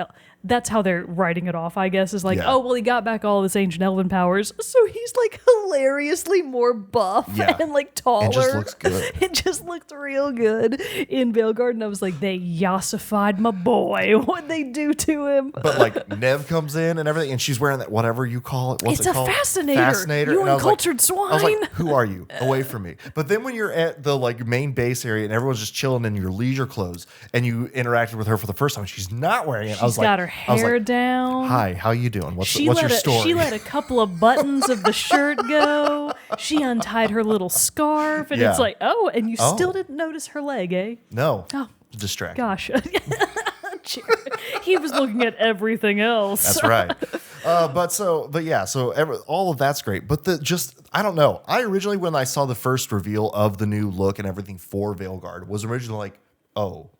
that's how they're writing it off, I guess, is like, oh, well, he got back all of his ancient elven powers. So he's like hilariously more buff and like taller. It just looks good. It just looked real good in Veilguard. And I was like, they yassified my boy. What'd they do to him? But like Nev comes in and everything, and she's wearing that whatever you call it. What's it's it called? Fascinator. You and uncultured swine. I was like, who are you? Away from me. But then when you're at the like main base area and everyone's just chilling in your leisure clothes, and you interacted with her for the first time, she's not wearing it. She's got her hair down. Hi, how you doing? What's your story? She let a couple of buttons of the shirt go. She untied her little scarf, and it's like, oh, and you still didn't notice her leg, eh? No. Oh, distracted. gosh. He was looking at everything else. That's right. All of that's great. But I don't know. I originally, when I saw the first reveal of the new look and everything for Veilguard, was originally like, oh,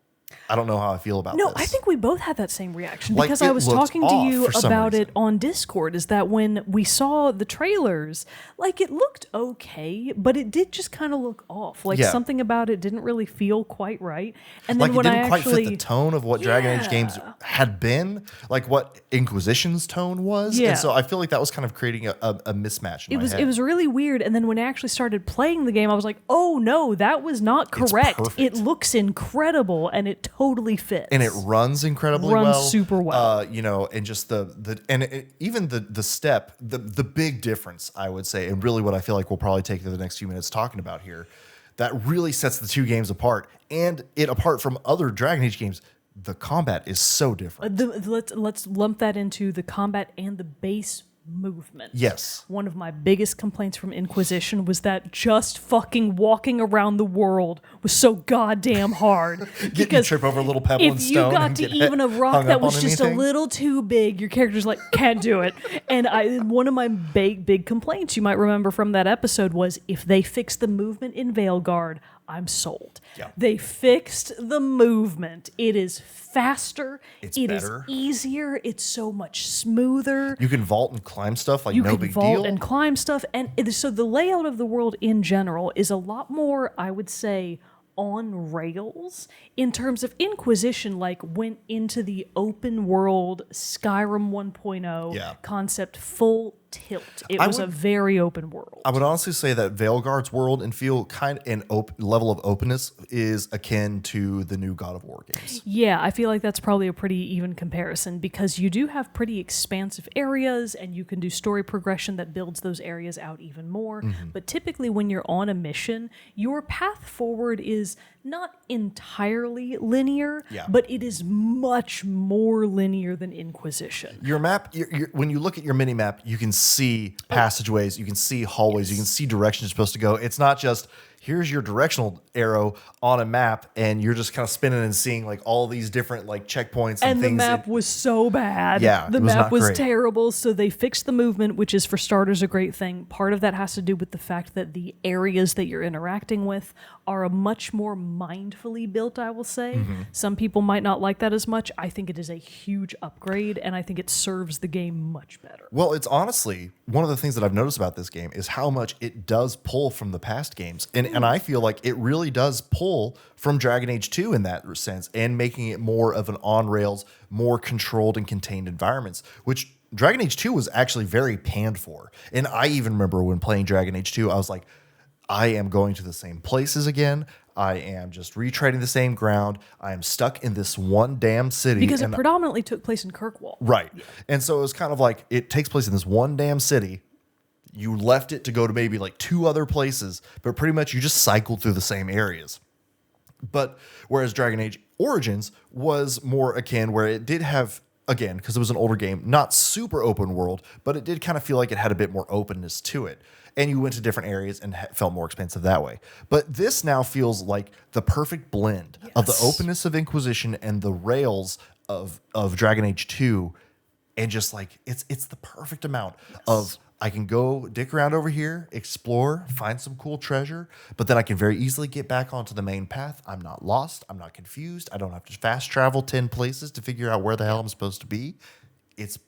I don't know how I feel about this. No, I think we both had that same reaction Like, because it I was looked talking to you off for some about it reason. on Discord. Is that when we saw the trailers, like it looked okay, but it did just kind of look off. Like something about it didn't really feel quite right. And then like when it didn't I quite actually fit the tone of what Dragon Age games had been, like what Inquisition's tone was. Yeah. And so I feel like that was kind of creating a mismatch in my head. It was really weird. And then when I actually started playing the game, I was like, oh no, that was not correct. perfect. It looks incredible and it totally fits. And it runs incredibly well. Runs super well. And just even the step, the big difference, I would say, and really what I feel like we'll probably take the next few minutes talking about here, that really sets the two games apart, and it apart from other Dragon Age games. The combat is so different. Let's lump that into the combat and the base movement. Yes. One of my biggest complaints from Inquisition was that just fucking walking around the world was so goddamn hard. You trip over a little pebble and if stone. you got to even a rock that was just a little too big, your character's like, can't do it. And one of my big complaints you might remember from that episode was, if they fix the movement in Veilguard, I'm sold. Yeah. They fixed the movement. It is faster. It's It is better. easier. It's so much smoother. You can vault and climb stuff like You no can big vault deal. and climb stuff. And so the layout of the world in general is a lot more, I would say, on rails in terms of Inquisition, like went into the open world Skyrim 1.0 concept full tilt. It was a very open world. I would honestly say that Veilguard's world and feel level of openness is akin to the new God of War games. Yeah, I feel like that's probably a pretty even comparison because you do have pretty expansive areas and you can do story progression that builds those areas out even more. Mm-hmm. But typically when you're on a mission, your path forward is not entirely linear, but it is much more linear than Inquisition. Your map, when you look at your mini map, you can see passageways, you can see hallways, you can see directions you're supposed to go. It's not just here's your directional arrow on a map and you're just kind of spinning and seeing like all these different like checkpoints and things. The map was so bad. Yeah, the it was map not was great. terrible. So they fixed the movement, which is for starters a great thing. Part of that has to do with the fact that the areas that you're interacting with are a much more mindfully built, I will say. Mm-hmm. Some people might not like that as much. I think it is a huge upgrade and I think it serves the game much better. Well, it's honestly one of the things that I've noticed about this game is how much it does pull from the past games. And I feel like it really does pull from Dragon Age 2 in that sense and making it more of an on-rails, more controlled and contained environments, which Dragon Age 2 was actually very panned for. And I even remember when playing Dragon Age 2, I was like, I am going to the same places again. I am just retreading the same ground. I am stuck in this one damn city. Because it predominantly took place in Kirkwall. Right. Yeah. And so it was kind of like it takes place in this one damn city. You left it to go to maybe like two other places, but pretty much you just cycled through the same areas. But whereas Dragon Age Origins was more akin where it did have, again, because it was an older game, not super open world, but it did kind of feel like it had a bit more openness to it. And you went to different areas and felt more expansive that way. But this now feels like the perfect blend of the openness of Inquisition and the rails of Dragon Age 2. And just like, it's the perfect amount of, I can go dick around over here, explore, find some cool treasure, but then I can very easily get back onto the main path. I'm not lost. I'm not confused. I don't have to fast travel 10 places to figure out where the hell I'm supposed to be. It's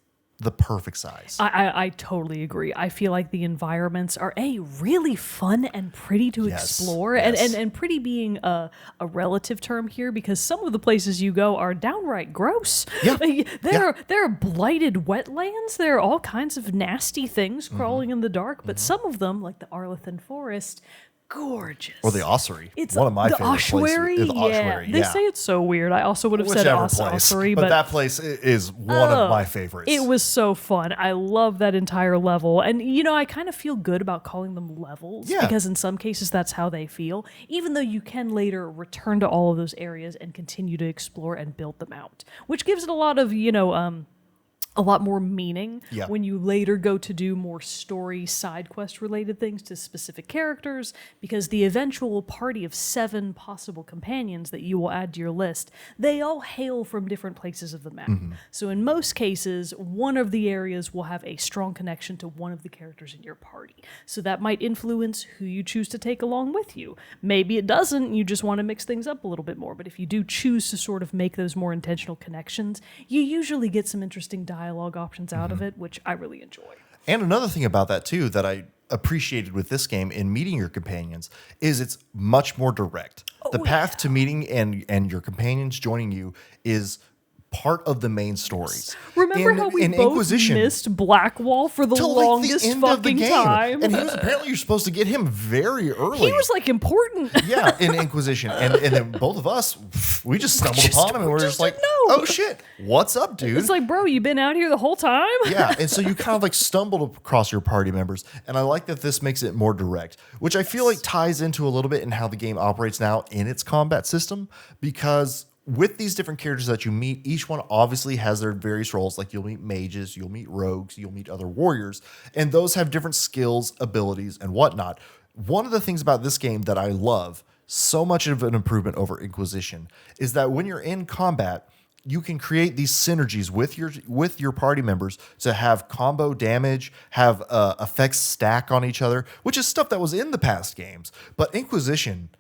the perfect size. I totally agree. I feel like the environments are really fun and pretty to explore, and pretty being a relative term here, because some of the places you go are downright gross. Yeah. There are blighted wetlands. There are all kinds of nasty things crawling in the dark, but some of them, like the Arlethan Forest, gorgeous. Or the ossuary. It's one of my the favorite ossuary. places. The ossuary. They say it's so weird. I also would have said Whichever place. ossuary, but that place is one of my favorites. It was so fun. I love that entire level. And, I kind of feel good about calling them levels because in some cases that's how they feel, even though you can later return to all of those areas and continue to explore and build them out, which gives it a lot of, a lot more meaning when you later go to do more story side quest related things to specific characters, because the eventual party of 7 possible companions that you will add to your list, they all hail from different places of the map. So in most cases, one of the areas will have a strong connection to one of the characters in your party. So that might influence who you choose to take along with you. Maybe it doesn't, you just want to mix things up a little bit more, but if you do choose to sort of make those more intentional connections, you usually get some interesting dialogue options out of it, which I really enjoy. And another thing about that too that I appreciated with this game in meeting your companions is it's much more direct. The path to meeting and your companions joining you is part of the main story. Remember how we both Inquisition, missed Blackwall for the longest fucking time? And he was apparently you're supposed to get him very early. He was like important. Yeah, in Inquisition. And then both of us, we just stumbled upon him and we're just like, oh shit, what's up, dude? It's like, bro, you been out here the whole time? Yeah, and so you kind of like stumbled across your party members. And I like that this makes it more direct, which I feel like ties into a little bit in how the game operates now in its combat system, because with these different characters that you meet, each one obviously has their various roles. Like you'll meet mages, you'll meet rogues, you'll meet other warriors, and those have different skills, abilities, and whatnot. One of the things about this game that I love, so much of an improvement over Inquisition, is that when you're in combat, you can create these synergies with your party members to have combo damage, have effects stack on each other, which is stuff that was in the past games. But Inquisition,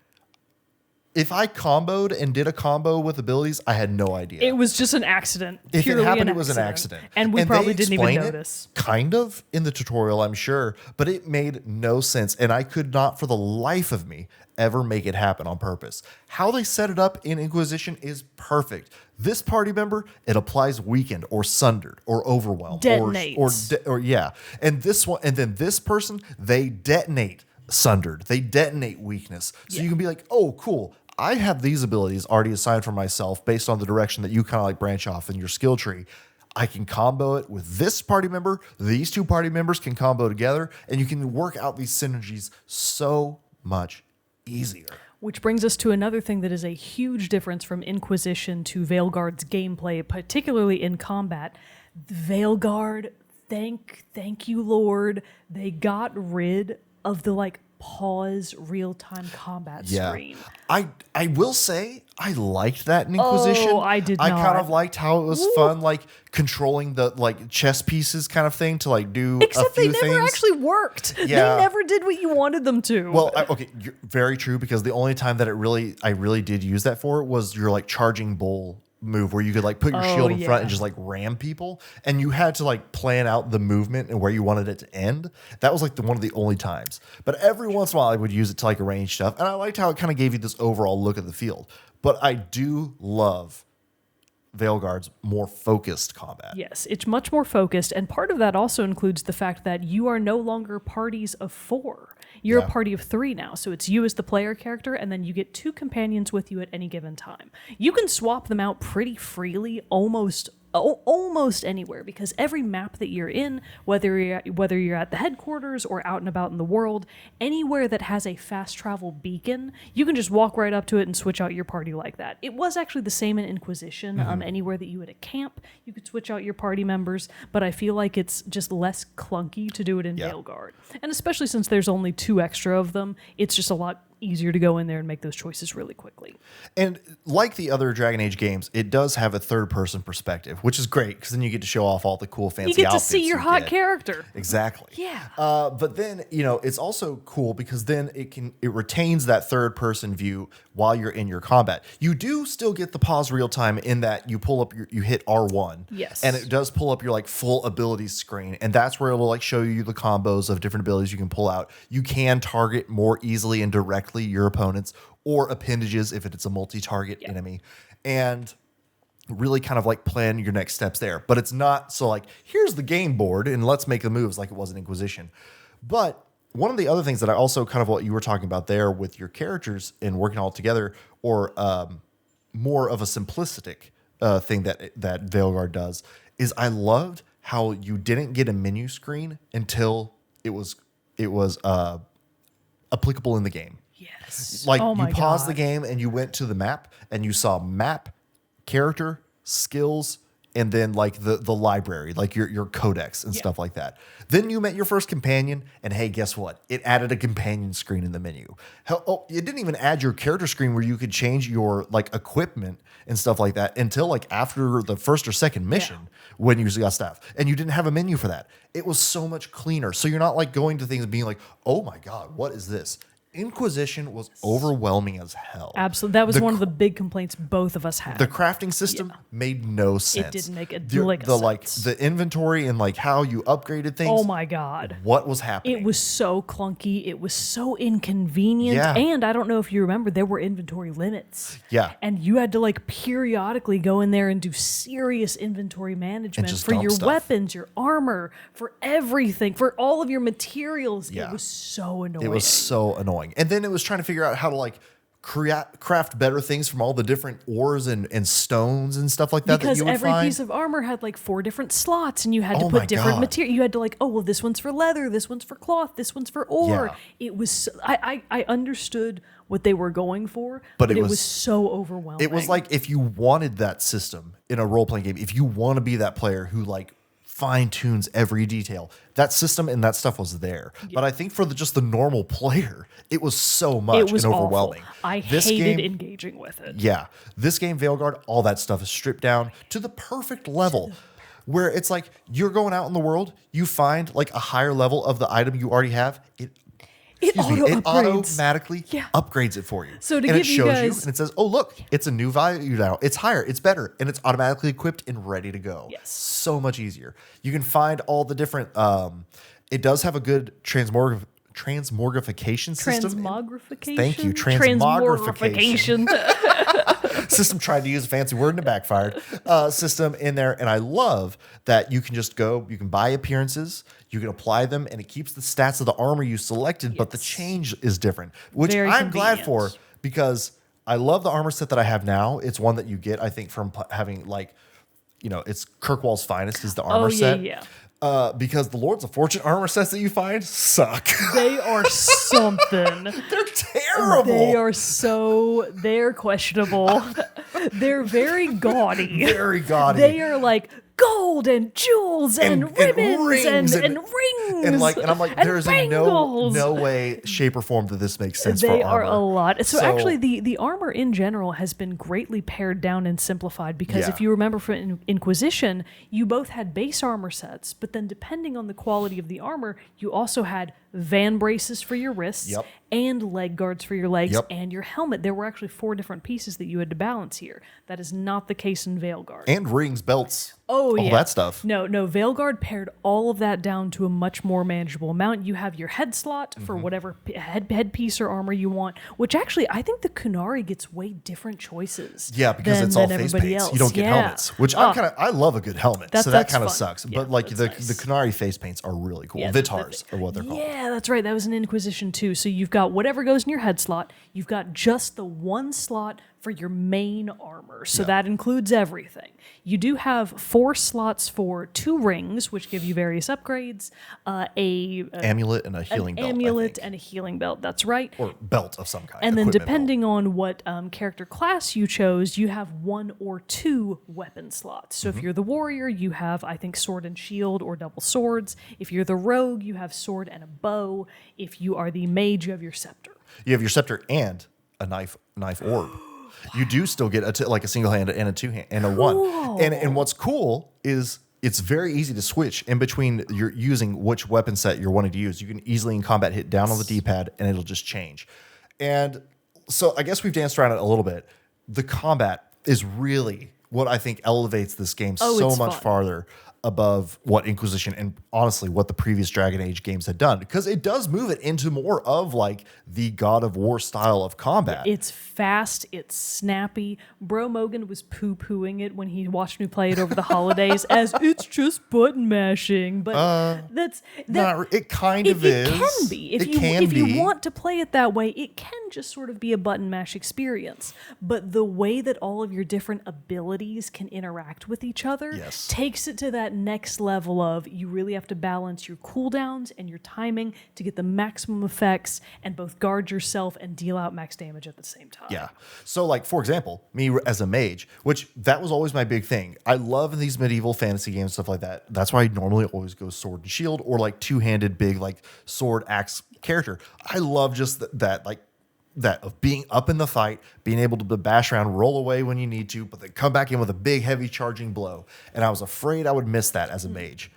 if I comboed and did a combo with abilities, I had no idea. It was just an accident. If it happened, it was an accident. And we probably didn't even notice. Kind of in the tutorial, I'm sure, but it made no sense. And I could not, for the life of me, ever make it happen on purpose. How they set it up in Inquisition is perfect. This party member, it applies weakened or sundered or overwhelmed. Detonates. And this one, and then this person, they detonate sundered. They detonate weakness. So you can be like, oh, cool. I have these abilities already assigned for myself based on the direction that you kind of like branch off in your skill tree. I can combo it with this party member. These two party members can combo together, and you can work out these synergies so much easier. Which brings us to another thing that is a huge difference from Inquisition to Veilguard's gameplay, particularly in combat. Veilguard, thank you, Lord. They got rid of the pause real-time combat screen. I will say I liked that in Inquisition. Oh, I did not. I kind of liked how it was fun, controlling the chess pieces kind of thing to do Except a few they never things. actually worked. Yeah. They never did what you wanted them to. Well, okay, very true, because the only time that I really did use that for was your charging bull move, where you could put your shield in front and just ram people, and you had to plan out the movement and where you wanted it to end. That was one of the only times. But every once in a while I would use it to arrange stuff, and I liked how it kind of gave you this overall look at the field. But I do love Veilguard's more focused combat. Yes, it's much more focused, and part of that also includes the fact that you are no longer parties of 4. You're a party of 3 now, so it's you as the player character, and then you get 2 companions with you at any given time. You can swap them out pretty freely, almost anywhere, because every map that you're in, whether you're at the headquarters or out and about in the world, anywhere that has a fast travel beacon, you can just walk right up to it and switch out your party like that. It was actually the same in Inquisition. Anywhere that you had a camp, you could switch out your party members, but I feel like it's just less clunky to do it in Veilguard. And especially since there's only 2 extra of them, it's just a lot easier to go in there and make those choices really quickly. And like the other Dragon Age games, it does have a third-person perspective, which is great because then you get to show off all the cool fancy You get to outfits see your you hot get. character. Exactly. Yeah. But then, it's also cool because then it retains that third-person view while you're in your combat. You do still get the pause real time in that you pull up you hit R1. Yes. And it does pull up your like full abilities screen, and that's where it will like show you the combos of different abilities you can pull out. You can target more easily and directly your opponents or appendages if it's a multi-target enemy, and really kind of like plan your next steps there. But it's not so like, here's the game board and let's make the moves like it was in Inquisition. But one of the other things that I also kind of what you were talking about there with your characters and working all together, or more of a simplistic thing that Veilguard does, is I loved how you didn't get a menu screen until it was applicable in the game. Yes. Like oh you my paused the God. game and you went to the map and you saw map, character, skills, and then like the library, like your codex and stuff like that. Then you met your first companion, and hey, guess what? It added a companion screen in the menu. Hell, it didn't even add your character screen where you could change your like equipment and stuff like that until like after the first or second mission when you got stuff. And you didn't have a menu for that. It was so much cleaner. So you're not like going to things and being like, oh my God, what is this? Inquisition was overwhelming as hell. Absolutely. That was one of the big complaints both of us had. The crafting system made no sense. It didn't make a the, lick of the like sense. the inventory and like how you upgraded things. Oh my God. What was happening? It was so clunky. It was so inconvenient. Yeah. And I don't know if you remember, there were inventory limits. Yeah. And you had to like periodically go in there and do serious inventory management just for dump your stuff. weapons, your armor, for everything, for all of your materials. Yeah. It was so annoying. It was so annoying. And then it was trying to figure out how to like craft better things from all the different ores and stones and stuff like that. Because that you would every find. piece of armor had like 4 different slots, and you had to Oh my put different God. material. You had to like, oh well, this one's for leather, this one's for cloth, this one's for ore. Yeah. It was. I understood what they were going for, But but it it was- was so overwhelming. It was like if you wanted that system in a role playing game, if you want to be that player who like fine tunes every detail, that system and that stuff was there. But I think for just the normal player, it was so much it was and awful. overwhelming. I This hated game- engaging with it. Yeah. This game, Veilguard, all that stuff is stripped down to the perfect level where it's like you're going out in the world, you find like a higher level of the item you already have. It It auto-upgrades. automatically Yeah. upgrades it for you. So to and give it you shows guys- and it says, oh, look, it's a new value now. It's higher, it's better, and it's automatically equipped and ready to go. Yes. So much easier. You can find all the different, it does have a good transmogrification system. Transmogrification. Thank you. Transmogrification. System tried to use a fancy word and it backfired. System in there, and I love that you can just go. You can buy appearances, you can apply them, and it keeps the stats of the armor you selected, but the Yes. change is different, which Very I'm glad for convenient. because I love the armor set that I have now. It's one that you get, I think, from having like, it's Kirkwall's finest is the armor Oh, yeah, set. yeah. Because the Lords of Fortune armor sets that you find suck. They are something. They're terrible. They're questionable. They're very gaudy. Very gaudy. They are like gold and jewels and, ribbons rings and rings. And I'm like, and there is bangles. no way, shape, or form that this makes sense They for are armor. a lot. So So- actually, the armor in general has been greatly pared down and simplified because Yeah. if you remember from Inquisition, you both had base armor sets, but then depending on the quality of the armor, you also had van braces for your wrists Yep. and leg guards for your legs Yep. and your helmet. There were actually 4 different pieces that you had to balance here. That is not the case in Veilguard. And rings, belts, Oh, all yeah. that stuff. No, Veilguard pared all of that down to a much more manageable amount. You have your head slot for Mm-hmm. whatever headpiece or armor you want, which actually I think the Kunari gets way different choices. Yeah, because than, it's all than face everybody paints. else. You don't get Yeah. helmets, which Oh, I love a good helmet, so that that's kind of fun. sucks. Yeah, But like the that's nice. Kunari face paints are really cool. Yeah, Vitars are what they're called. Yeah, that's right. That was an Inquisition too. So you've got whatever goes in your head slot. You've got just the one slot for your main armor. So that includes everything. You do have 4 slots for 2 rings, which give you various upgrades. Amulet and a healing belt. I Amulet think. and a healing belt. That's right. Or belt of some kind. And then equipment belt. depending on what character class you chose, you have 1 or 2 weapon slots. So Mm-hmm. if you're the warrior, you have, I think, sword and shield or double swords. If you're the rogue, you have sword and a bow. If you are the mage, you have your scepter. You have your scepter and a knife orb. You do still get like a single hand and a two hand and a one. And what's cool is it's very easy to switch in between you're using which weapon set you're wanting to use. You can easily in combat hit down on the D-pad and it'll just change. And so I guess we've danced around it a little bit. The combat is really what I think elevates this game so much farther above what Inquisition and honestly what the previous Dragon Age games had done, because it does move it into more of like the God of War style of combat. It's fast, it's snappy. Bro Mogan was poo-pooing it when he watched me play it over the holidays as it's just button mashing, but it kind of is. It can be. If you want to play it that way, it can just sort of be a button mash experience. But the way that all of your different abilities can interact with each other takes it to that next level of you really have to balance your cooldowns and your timing to get the maximum effects and both guard yourself and deal out max damage at the same time. Yeah. So like, for example, me as a mage, which that was always my big thing. I love these medieval fantasy games, stuff like that. That's why I normally always go sword and shield or like two-handed big like sword axe character. I love just that of being up in the fight, being able to bash around, roll away when you need to, but then come back in with a big, heavy charging blow. And I was afraid I would miss that as a mage.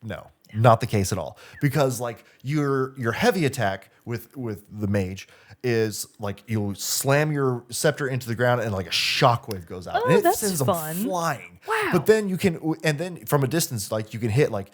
No, not the case at all. Because like your heavy attack with the mage is like you'll slam your scepter into the ground and like a shockwave goes out. And it sends them flying. Wow. But then you can, and then from a distance, like you can hit like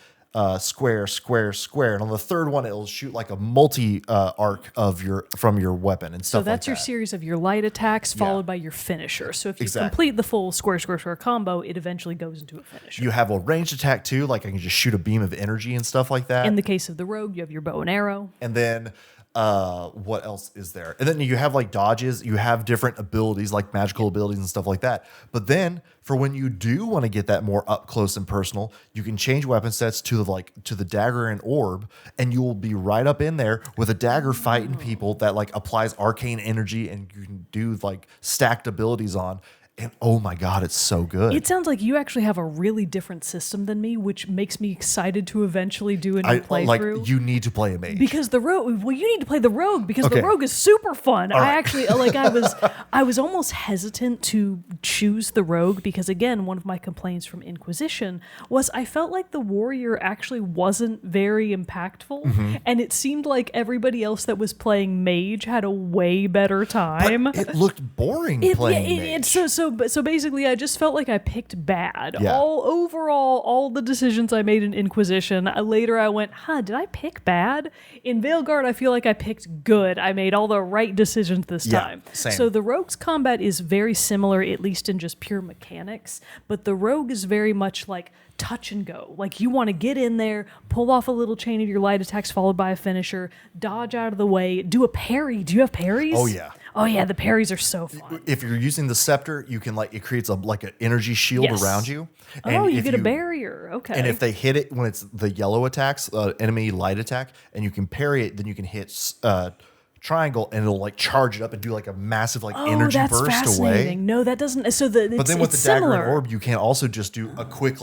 square, square, square, and on the third one it'll shoot like a multi arc of from your weapon and stuff. So that's like your series of your light attacks followed by your finisher. So if you complete the full square, square, square combo, it eventually goes into a finisher. You have a ranged attack too, like I can just shoot a beam of energy and stuff like that. In the case of the rogue, you have your bow and arrow, and then. What else is there? And then you have like dodges, you have different abilities like magical abilities and stuff like that. But then for when you do want to get that more up close and personal, you can change weapon sets to the dagger and orb, and you will be right up in there with a dagger fighting people that like applies arcane energy, and you can do like stacked abilities on. And oh my God, it's so good. It sounds like you actually have a really different system than me, which makes me excited to eventually do a new playthrough. Like, you need to play a mage. Because the rogue, well, you need to play the rogue because the rogue is super fun. All right. Actually, like I was almost hesitant to choose the rogue because again, one of my complaints from Inquisition was I felt like the warrior actually wasn't very impactful, and it seemed like everybody else that was playing mage had a way better time. But it looked boring playing mage. So basically, I just felt like I picked bad. Yeah. All the decisions I made in Inquisition, later I went, did I pick bad? In Veilguard, I feel like I picked good. I made all the right decisions this time. Same. So the rogue's combat is very similar, at least in just pure mechanics, but the rogue is very much like touch and go. Like you want to get in there, pull off a little chain of your light attacks followed by a finisher, dodge out of the way, do a parry. Do you have parries? Oh yeah. Oh yeah, the parries are so fun. If you're using the scepter, you can it creates an energy shield around you. And you get a barrier. Okay. And if they hit it when it's the yellow attacks, enemy light attack, and you can parry it, then you can hit triangle and it'll charge it up and do a massive energy burst away. No, that doesn't. But then with the similar. dagger and orb, you can also just do a quick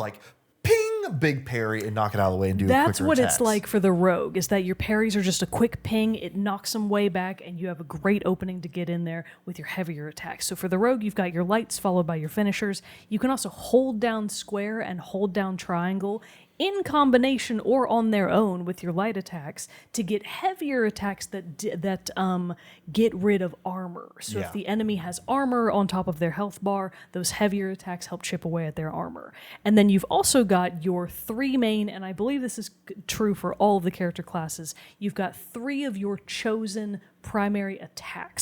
ping, a big parry and knock it out of the way and do That's quicker what attacks. It's like for the rogue, is that your parries are just a quick ping, it knocks them way back, and you have a great opening to get in there with your heavier attacks. So for the rogue, you've got your lights followed by your finishers. You can also hold down square and hold down triangle in combination or on their own with your light attacks to get heavier attacks that get rid of armor. So if the enemy has armor on top of their health bar, those heavier attacks help chip away at their armor. And then you've also got your three main, and I believe this is true for all of the character classes, you've got three of your chosen primary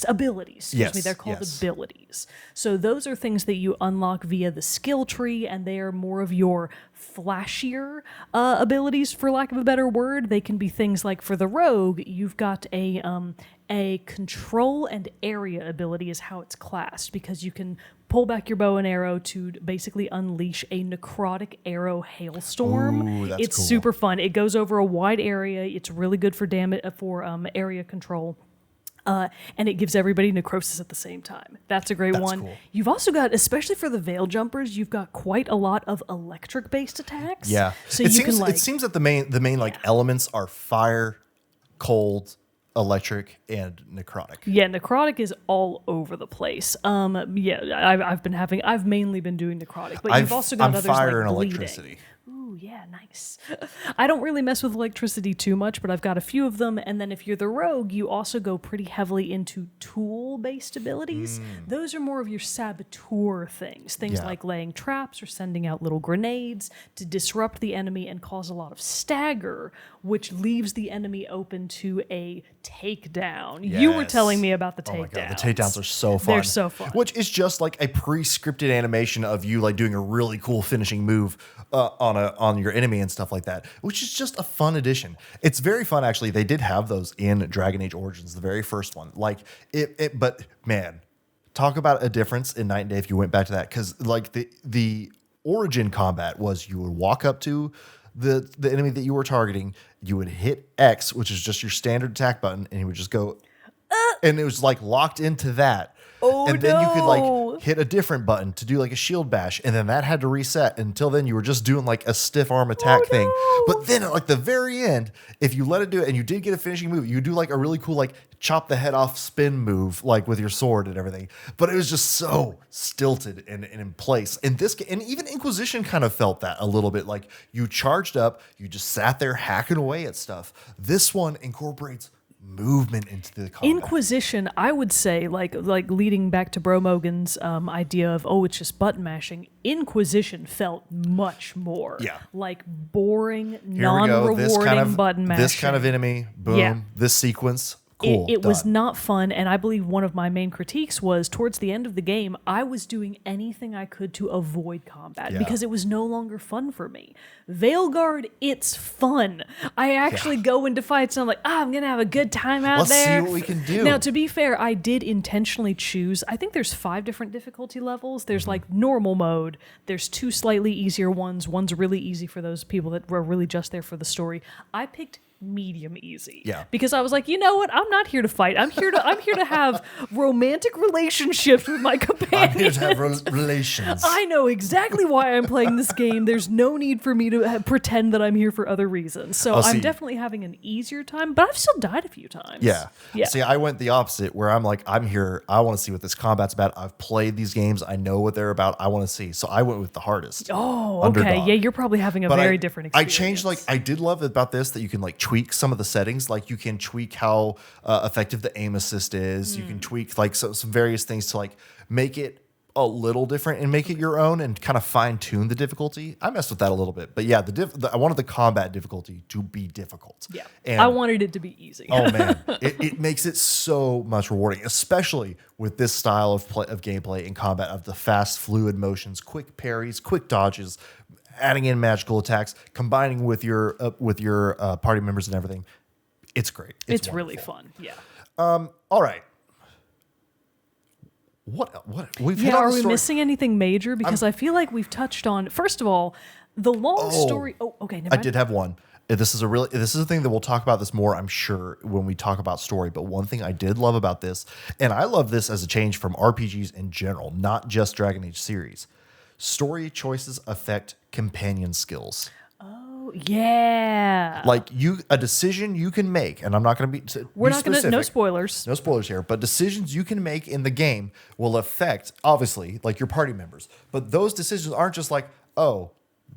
abilities. They're called abilities. So those are things that you unlock via the skill tree, and they are more of your flashier abilities, for lack of a better word. They can be things like, for the rogue, you've got a control and area ability is how it's classed, because you can pull back your bow and arrow to basically unleash a necrotic arrow hailstorm. Ooh, that's it's cool. super fun. It goes over a wide area. It's really good for area control. And it gives everybody necrosis at the same time. That's a great one. Cool. You've also got, especially for the veil jumpers, you've got quite a lot of electric-based attacks. Yeah. So it seems that the main elements are fire, cold, electric, and necrotic. Yeah, necrotic is all over the place. I've mainly been doing necrotic, but you've also got others fire like and bleeding. electricity. Ooh, yeah, nice. I don't really mess with electricity too much, but I've got a few of them. And then if you're the rogue, you also go pretty heavily into tool-based abilities. Those are more of your saboteur things. Things Yeah. like laying traps or sending out little grenades to disrupt the enemy and cause a lot of stagger, which leaves the enemy open to a takedown. You were Yes. telling me about the takedowns. Oh my god, the takedowns are so fun. They're so fun. Which is just like a pre-scripted animation of you like doing a really cool finishing move on your enemy and stuff like that, which is just a fun addition. It's very fun actually. They did have those in Dragon Age Origins, the very first one. Like but man, talk about a difference in Night and Day if you went back to that, because like the origin combat was you would walk up to the enemy that you were targeting, you would hit X, which is just your standard attack button, and you would just go, and it was like locked into that. Oh, and then you could no. like hit a different button to do like a shield bash, and then that had to reset. Until then, you were just doing like a stiff arm attack thing. But then at like the very end, if you let it do it and you did get a finishing move, you do like a really cool like chop the head off spin move, like with your sword and everything. But it was just so stilted and in place. And this, and even Inquisition kind of felt that a little bit. Like you charged up, you just sat there hacking away at stuff. This one incorporates movement into the combat. Inquisition, I would say, like leading back to Bro Mogan's idea of, it's just button mashing. Inquisition felt much more like boring, Here we go. non-rewarding button mashing. This kind of enemy, boom, this sequence. Cool. It was not fun, and I believe one of my main critiques was towards the end of the game, I was doing anything I could to avoid combat because it was no longer fun for me. Veilguard, it's fun. I actually go into fights and I'm like, I'm going to have a good time out there. Let's see what we can do. Now, to be fair, I did intentionally choose, I think there's 5 different difficulty levels. There's like normal mode. There's 2 slightly easier ones. One's really easy for those people that were really just there for the story. I picked medium easy. Yeah. Because I was like, you know what? I'm not here to fight. I'm here to have romantic relationships with my companions. I'm here to have relations. I know exactly why I'm playing this game. There's no need for me to pretend that I'm here for other reasons. So I'm definitely having an easier time, but I've still died a few times. Yeah. Yeah. See, I went the opposite where I'm like, I'm here. I want to see what this combat's about. I've played these games. I know what they're about. I want to see. So I went with the hardest. Oh, okay. Underdog. Yeah, you're probably having a very different experience. I changed, like, I did love about this that you can like tweak some of the settings. Like you can tweak how effective the aim assist is. You can tweak like some various things to like make it a little different and make it your own and kind of fine tune the difficulty. I messed with that a little bit, but yeah, I wanted the combat difficulty to be difficult. Yeah, and I wanted it to be easy. Oh man, it makes it so much rewarding, especially with this style of gameplay and combat of the fast, fluid motions, quick parries, quick dodges, adding in magical attacks, combining with your party members and everything. It's great. It's really fun. Yeah. All right. What we've hit on are the we story. missing anything major? Because I feel like we've touched on, first of all, the long story. Oh, okay. Never I mind. did have one. This is a thing that we'll talk about this more, I'm sure, when we talk about story. But one thing I did love about this, and I love this as a change from RPGs in general, not just Dragon Age series. Story choices affect companion skills. Yeah. Like a decision you can make, and I'm not going to be. We're not going to. No spoilers. No spoilers here, but decisions you can make in the game will affect, obviously, like your party members. But those decisions aren't just like, oh,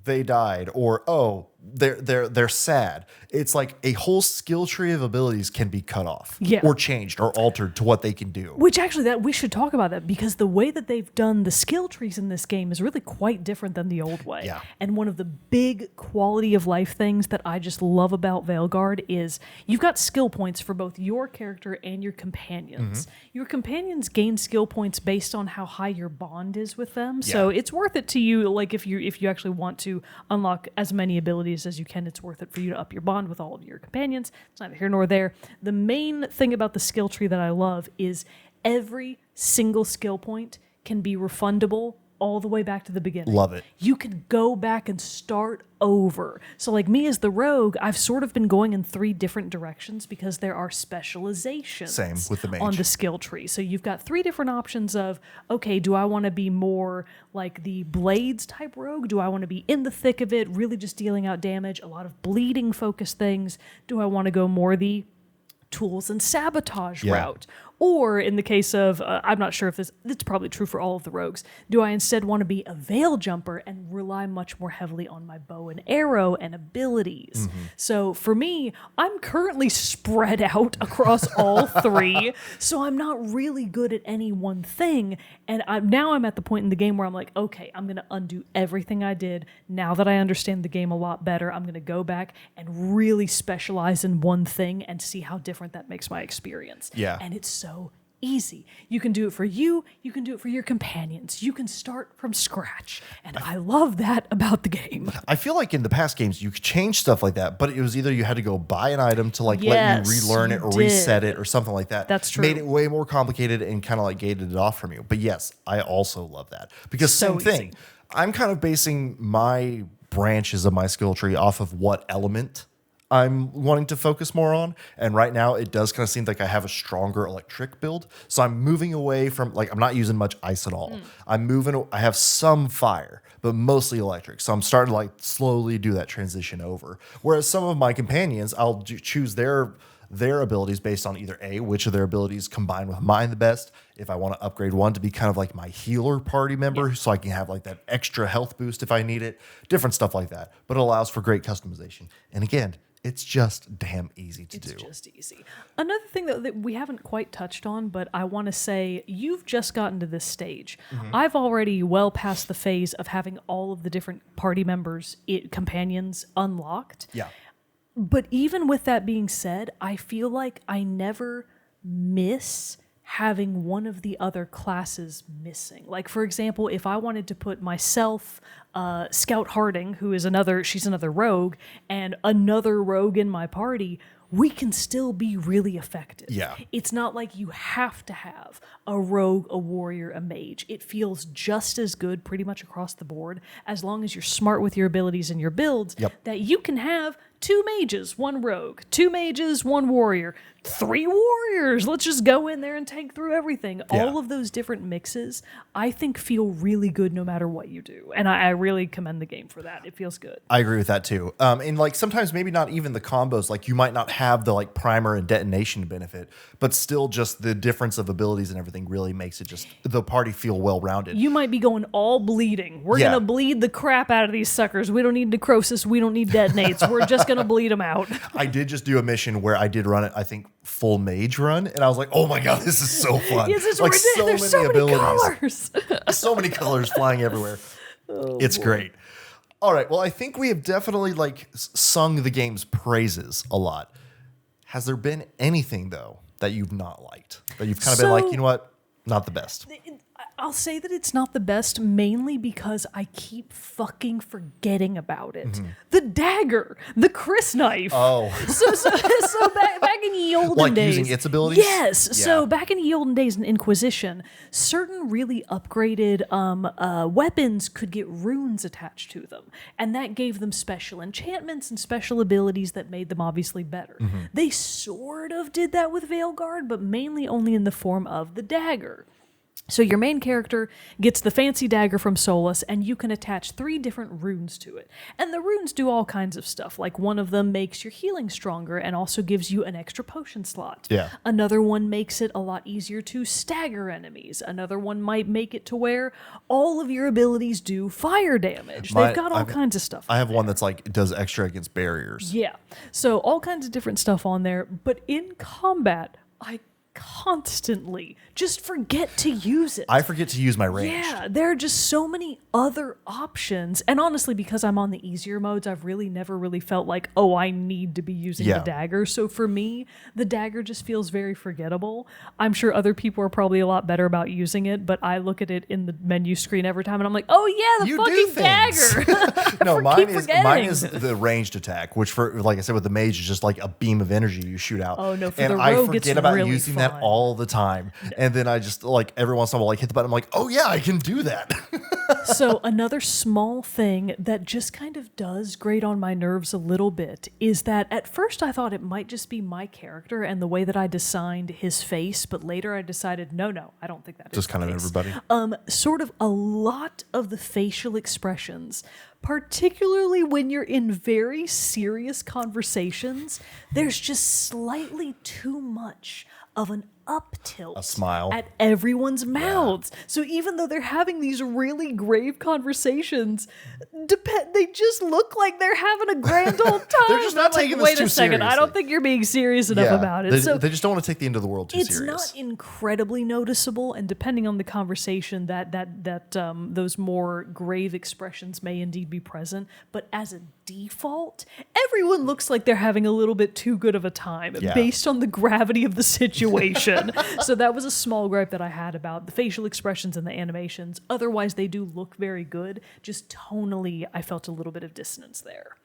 they died, or oh, they're sad. It's like a whole skill tree of abilities can be cut off, or changed, or altered to what they can do. Which actually, that we should talk about that, because the way that they've done the skill trees in this game is really quite different than the old way. Yeah. And one of the big quality of life things that I just love about Veilguard is you've got skill points for both your character and your companions. Your companions gain skill points based on how high your bond is with them. Yeah. So it's worth it to you, like if you actually want to unlock as many abilities as you can, it's worth it for you to up your bond with all of your companions. It's neither here nor there. The main thing about the skill tree that I love is every single skill point can be refundable all the way back to the beginning. Love it. You can go back and start over. So like me as the rogue, I've sort of been going in 3 different directions because there are specializations Same with the mage. on the skill tree. So you've got 3 different options of, okay, do I want to be more like the blades type rogue? Do I want to be in the thick of it, really just dealing out damage, a lot of bleeding focused things? Do I want to go more the tools and sabotage Yeah. route? Or in the case of, I'm not sure if it's probably true for all of the rogues, do I instead want to be a veil jumper and rely much more heavily on my bow and arrow and abilities? So for me, I'm currently spread out across all three, so I'm not really good at any one thing. And now I'm at the point in the game where I'm like, okay, I'm going to undo everything I did. Now that I understand the game a lot better, I'm going to go back and really specialize in one thing and see how different that makes my experience. Yeah. And it's so easy. You can do it for you can do it for your companions. You can start from scratch. And I love that about the game. I feel like in the past games you could change stuff like that, but it was either you had to go buy an item to like let Yes, you relearn it you or did. reset it or something like that. That's true. Made it way more complicated and kind of like gated it off from you. But yes, I also love that because So same thing. easy. I'm kind of basing my branches of my skill tree off of what element I'm wanting to focus more on. And right now it does kind of seem like I have a stronger electric build. So I'm moving away from like, I'm not using much ice at all. I have some fire, but mostly electric. So I'm starting to like slowly do that transition over. Whereas some of my companions, I'll choose their abilities based on either A, which of their abilities combine with mine the best. If I want to upgrade one to be kind of like my healer party member, so I can have like that extra health boost if I need it, different stuff like that. But it allows for great customization. And again, it's just damn easy to do. It's just easy. Another thing that we haven't quite touched on, but I want to say you've just gotten to this stage. I've already well past the phase of having all of the different party members, companions unlocked. Yeah. But even with that being said, I feel like I never miss having one of the other classes missing. Like, for example, if I wanted to put myself, Scout Harding, she's another rogue, and another rogue in my party, we can still be really effective. Yeah. It's not like you have to have a rogue, a warrior, a mage. It feels just as good pretty much across the board as long as you're smart with your abilities and your builds that you can have 2 mages, 1 rogue, 2 mages, 1 warrior, 3 warriors. Let's just go in there and tank through everything. Yeah. All of those different mixes, I think, feel really good no matter what you do. And I really commend the game for that. It feels good. I agree with that too. And like sometimes maybe not even the combos, like you might not have the like primer and detonation benefit, but still just the difference of abilities and everything really makes it just the party feel well-rounded. You might be going all bleeding. We're Yeah. going to bleed the crap out of these suckers. We don't need necrosis. We don't need detonates. We're just going to bleed them out. I did just do a mission where I did run it, I think, full mage run, and I was like, oh my god, this is so fun. Yes, it's like ridiculous. There's so many colors. So many colors flying everywhere. It's great. All right, well, I think we have definitely like sung the game's praises a lot. Has there been anything though that you've not liked? That you've kind of been like, you know what? Not the best. I'll say that it's not the best mainly because I keep fucking forgetting about it. The dagger, the Chris knife. Oh. So back in the olden Like days. using its abilities? Yes. Yeah. So back in the olden days in Inquisition, certain really upgraded weapons could get runes attached to them. And that gave them special enchantments and special abilities that made them obviously better. They sort of did that with Veilguard, but mainly only in the form of the dagger. So your main character gets the fancy dagger from Solus, and you can attach 3 different runes to it. And the runes do all kinds of stuff, like one of them makes your healing stronger and also gives you an extra potion slot. Yeah. Another one makes it a lot easier to stagger enemies. Another one might make it to where all of your abilities do fire damage. They've got all kinds of stuff. I have one that's like, does extra against barriers. Yeah. So all kinds of different stuff on there, but in combat, I constantly just forget to use it. I forget to use my range. Yeah, there are just so many other options. And honestly, because I'm on the easier modes, I've really never really felt like, oh, I need to be using the dagger. So for me, the dagger just feels very forgettable. I'm sure other people are probably a lot better about using it, but I look at it in the menu screen every time and I'm like, oh yeah, the You fucking do things. dagger. No, mine is forgetting. the ranged attack, which for like I said with the mage is just like a beam of energy you shoot out. Oh, no, for and the I rogue, forget it's about really using fun. that all the time. And then I just like every once in a while like hit the button. I'm like, oh yeah, I can do that. So another small thing that just kind of does grate on my nerves a little bit is that at first I thought it might just be my character and the way that I designed his face, but later I decided, no, I don't think that Just is kind the of case. everybody. Sort of a lot of the facial expressions, particularly when you're in very serious conversations, there's just slightly too much of an up tilt, A smile. at everyone's mouths. So even though they're having these really grave conversations, they just look like they're having a grand old time. They're just not I'm like, taking this wait too a second, I seriously." don't think you're being serious enough about it. They just don't want to take the end of the world too It's serious. not incredibly noticeable, and depending on the conversation, those more grave expressions may indeed be present. But as a default, everyone looks like they're having a little bit too good of a time Yeah. based on the gravity of the situation. So that was a small gripe that I had about the facial expressions and the animations. Otherwise, they do look very good. Just tonally, I felt a little bit of dissonance there.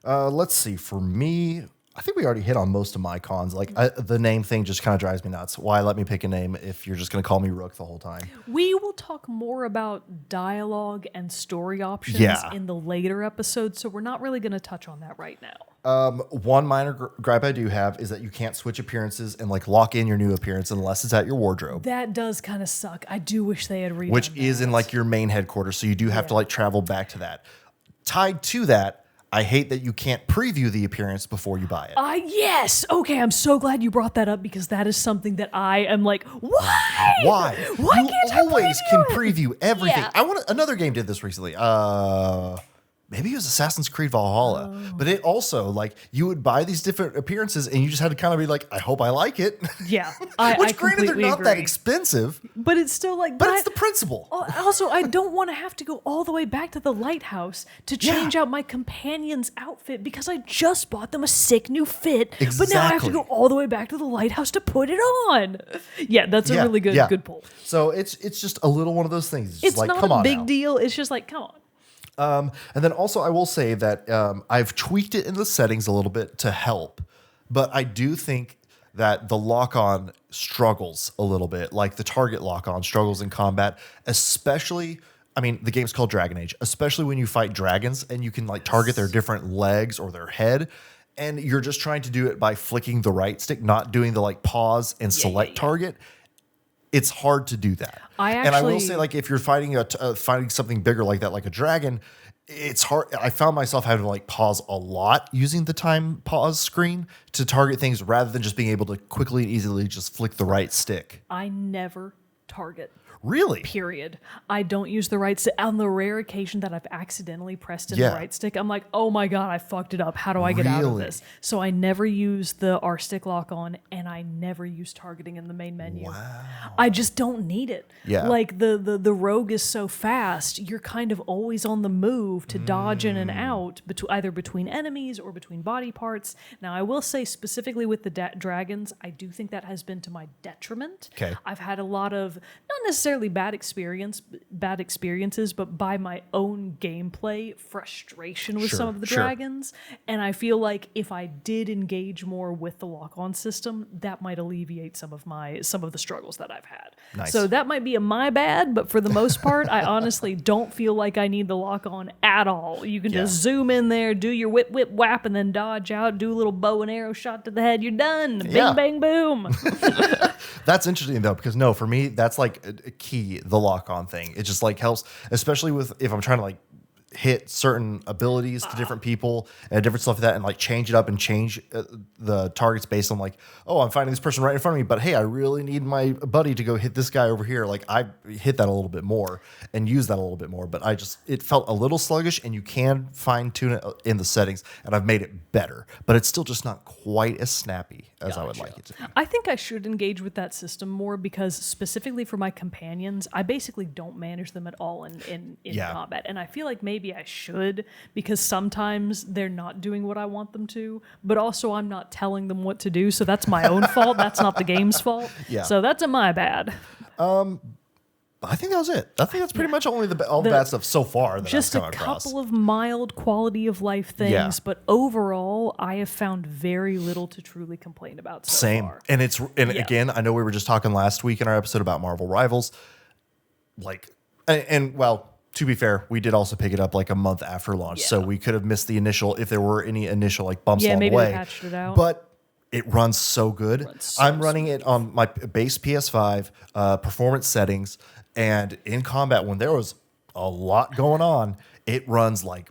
Let's see. For me, I think we already hit on most of my cons. Like the name thing just kind of drives me nuts. Why let me pick a name if you're just going to call me Rook the whole time? We will talk more about dialogue and story options Yeah. in the later episodes, so we're not really going to touch on that right now. One minor gripe I do have is that you can't switch appearances and like lock in your new appearance unless it's at your wardrobe, That does kind of suck. I do wish they had redone which that. is in like your main headquarters. So you do have to Yeah. like travel back to that. Tied to that, I hate that you can't preview the appearance before you buy it. Yes. Okay, I'm so glad you brought that up because that is something that I am like, why? Why? Why You can't I always preview can it? preview everything. Yeah. I want another game did this recently. Maybe it was Assassin's Creed Valhalla, but it also like you would buy these different appearances and you just had to kind of be like, I hope I like it. Yeah. Which I granted they're completely not that agree. expensive, But it's still like, but it's the principle. Also, I don't want to have to go all the way back to the lighthouse to change out my companion's outfit because I just bought them a sick new fit. But now I have to Exactly. go all the way back to the lighthouse to put it on. Yeah, that's a really good pull. So it's just a little one of those things. It's, just It's like, not come a on big now. deal. It's just like, come on. And then also, I will say that I've tweaked it in the settings a little bit to help, but I do think that the lock-on struggles a little bit, like the target lock-on struggles in combat, especially. I mean, the game's called Dragon Age, especially when you fight dragons and you can like target their different legs or their head, and you're just trying to do it by flicking the right stick, not doing the like pause and select target. It's hard to do that. And I will actually- say, like, if you're fighting fighting something bigger like that, like a dragon, it's hard. I found myself having to like pause a lot using the time pause screen to target things rather than just being able to quickly and easily just flick the right stick. I never target. Really? Period. I don't use the right stick. On the rare occasion that I've accidentally pressed in Yeah. the right stick, I'm like, oh my God, I fucked it up. How do I get out of Really? this? So I never use the R stick lock on, and I never use targeting in the main menu. Wow. I just don't need it. Yeah. Like the rogue is so fast, you're kind of always on the move to dodge in and out, either between enemies or between body parts. Now, I will say specifically with the dragons, I do think that has been to my detriment. Okay. I've had a lot of not necessarily bad experiences, but by my own gameplay frustration with Sure, some of the sure. dragons. And I feel like if I did engage more with the lock-on system, that might alleviate some of the struggles that I've had. Nice. So that might be a my bad, but for the most part, I honestly don't feel like I need the lock-on at all. You can just zoom in there, do your whip, whip, whap, and then dodge out, do a little bow and arrow shot to the head. You're done. Yeah. Bing, bang, boom. That's interesting though, because no, for me, that's like a key, the lock-on thing. It just like helps, especially with if I'm trying to like hit certain abilities to different people and different stuff like that and like change it up and change the targets based on like, oh, I'm finding this person right in front of me, but hey, I really need my buddy to go hit this guy over here. Like I hit that a little bit more and use that a little bit more, but it felt a little sluggish, and you can fine tune it in the settings, and I've made it better, but it's still just not quite as snappy as I would like it to be. I think I should engage with that system more because specifically for my companions, I basically don't manage them at all in Yeah. combat. And I feel like maybe I should because sometimes they're not doing what I want them to, but also I'm not telling them what to do. So that's my own fault. That's not the game's fault. Yeah. So that's a my bad. I think that was it. I think that's pretty much only all the bad stuff so far that just I've a come across. couple of mild quality of life things, Yeah. but overall, I have found very little to truly complain about so Same. far. And again, I know we were just talking last week in our episode about Marvel Rivals. Like, well, to be fair, we did also pick it up like a month after launch, so we could have missed the initial, if there were any initial like bumps along the maybe way. they patched it out. But it runs so good. I'm running it on my base PS5 performance settings, and in combat when there was a lot going on, it runs like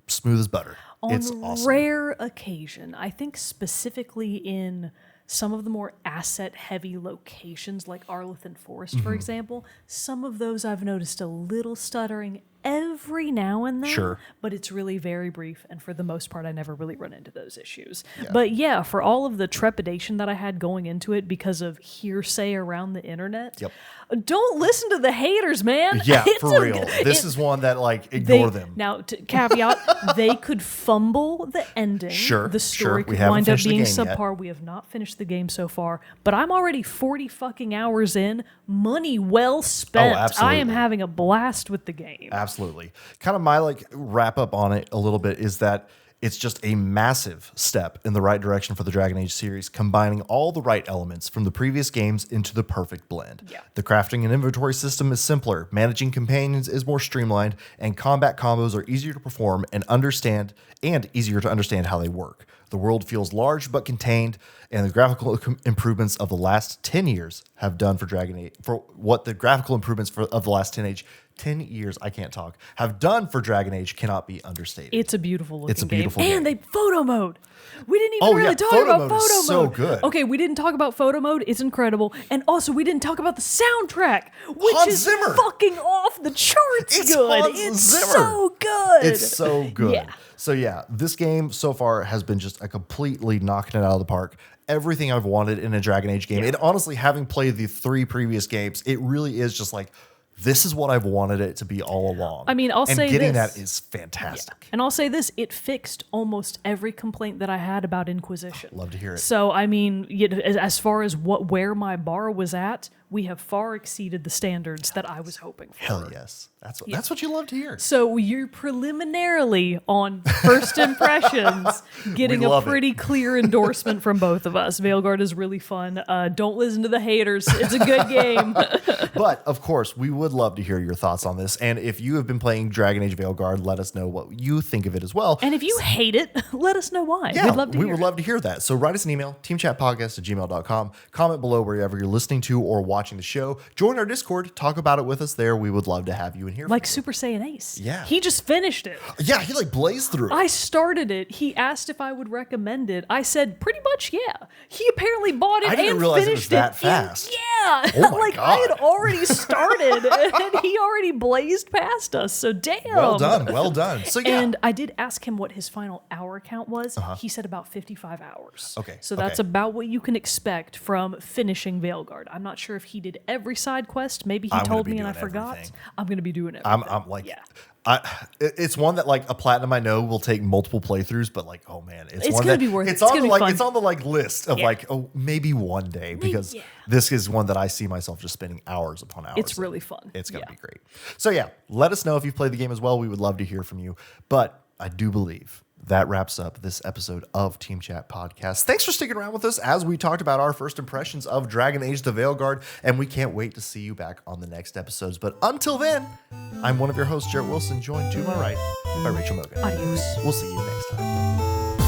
smooth as butter. It's awesome. Rare occasion, I think specifically in some of the more asset-heavy locations like Arlington Forest, Mm-hmm. for example, some of those I've noticed a little stuttering every now and then. Sure. But it's really very brief, and for the most part, I never really run into those issues. But yeah, for all of the trepidation that I had going into it because of hearsay around the internet, don't listen to the haters, man. Yeah, It's for real. This is one that like ignore them. Now, caveat, they could fumble the ending. Sure, The story we could haven't wind up finished the being game yet. subpar. We have not finished the game so far, but I'm already 40 fucking hours in. Money well spent. I am absolutely. having a blast with the game. Absolutely. Kind of my like wrap up on it a little bit is that it's just a massive step in the right direction for the Dragon Age series, combining all the right elements from the previous games into the perfect blend. Yeah. The crafting and inventory system is simpler, managing companions is more streamlined, and combat combos are easier to perform and understand, and easier to understand how they work. The world feels large but contained, and the graphical improvements of the last 10 years have done for Dragon Age, for what the graphical improvements of the last 10 years, I can't talk, have done for Dragon Age cannot be understated. It's a beautiful looking It's a beautiful game. game. And they photo mode. We didn't even really talk photo about mode photo is mode. so good. Okay, we didn't talk about photo mode. It's incredible. And also, we didn't talk about the soundtrack, which Hans is Zimmer. fucking off the charts It's good. Hans It's Zimmer. so good. It's so good. Yeah. So yeah, this game so far has been just a completely knocking it out of the park. Everything I've wanted in a Dragon Age game. And honestly, having played the 3 previous games, it really is just like, this is what I've wanted it to be all along. I mean, I'll say and getting this. that is fantastic. And I'll say this, it fixed almost every complaint that I had about Inquisition. Love to hear it. So, I mean, as far as where my bar was at, we have far exceeded the standards that I was hoping for. Hell yes. That's what you love to hear. So you're preliminarily on first impressions getting We a love it. pretty clear endorsement from both of us. Veilguard is really fun. Don't listen to the haters. It's a good game. But of course, we would love to hear your thoughts on this. And if you have been playing Dragon Age Veilguard, let us know what you think of it as well. And if you hate it, let us know why. Yeah, We'd love to we hear would it. love to hear that. So write us an email, teamchatpodcast@gmail.com. Comment below wherever you're listening to or watching the show. Join our Discord. Talk about it with us there. We would love to have you in here. Like Super Saiyan Ace. Yeah. He just finished it. Yeah, he like blazed through it. I started it. He asked if I would recommend it. I said pretty much yeah. He apparently bought it I didn't and realize it finished was that in- fast. yeah. Oh my like God. I had already started and he already blazed past us. So damn. Well done. Well done. So yeah. And I did ask him what his final hour count was. He said about 55 hours. Okay, So that's okay. about what you can expect from finishing Veilguard. I'm not sure if he did every side quest. Maybe he I'm gonna told be me and I doing forgot. everything. I'm going to be doing everything. I'm like, yeah. it's one that like a platinum I know will take multiple playthroughs, but like, oh man, it's one gonna that be worth it. it's It's on gonna the be like fun. it's on the like list of Yeah. like, oh, maybe one day, because yeah. this is one that I see myself just spending hours upon hours. It's in. really fun. It's gonna Yeah. be great. So yeah, let us know if you've played the game as well. We would love to hear from you. But I do believe that wraps up this episode of Team Chat Podcast. Thanks for sticking around with us as we talked about our first impressions of Dragon Age the Veilguard, and we can't wait to see you back on the next episodes. But until then, I'm one of your hosts, Jarrett Wilson, joined to my right by Rachel Mogan. Adios. We'll see you next time.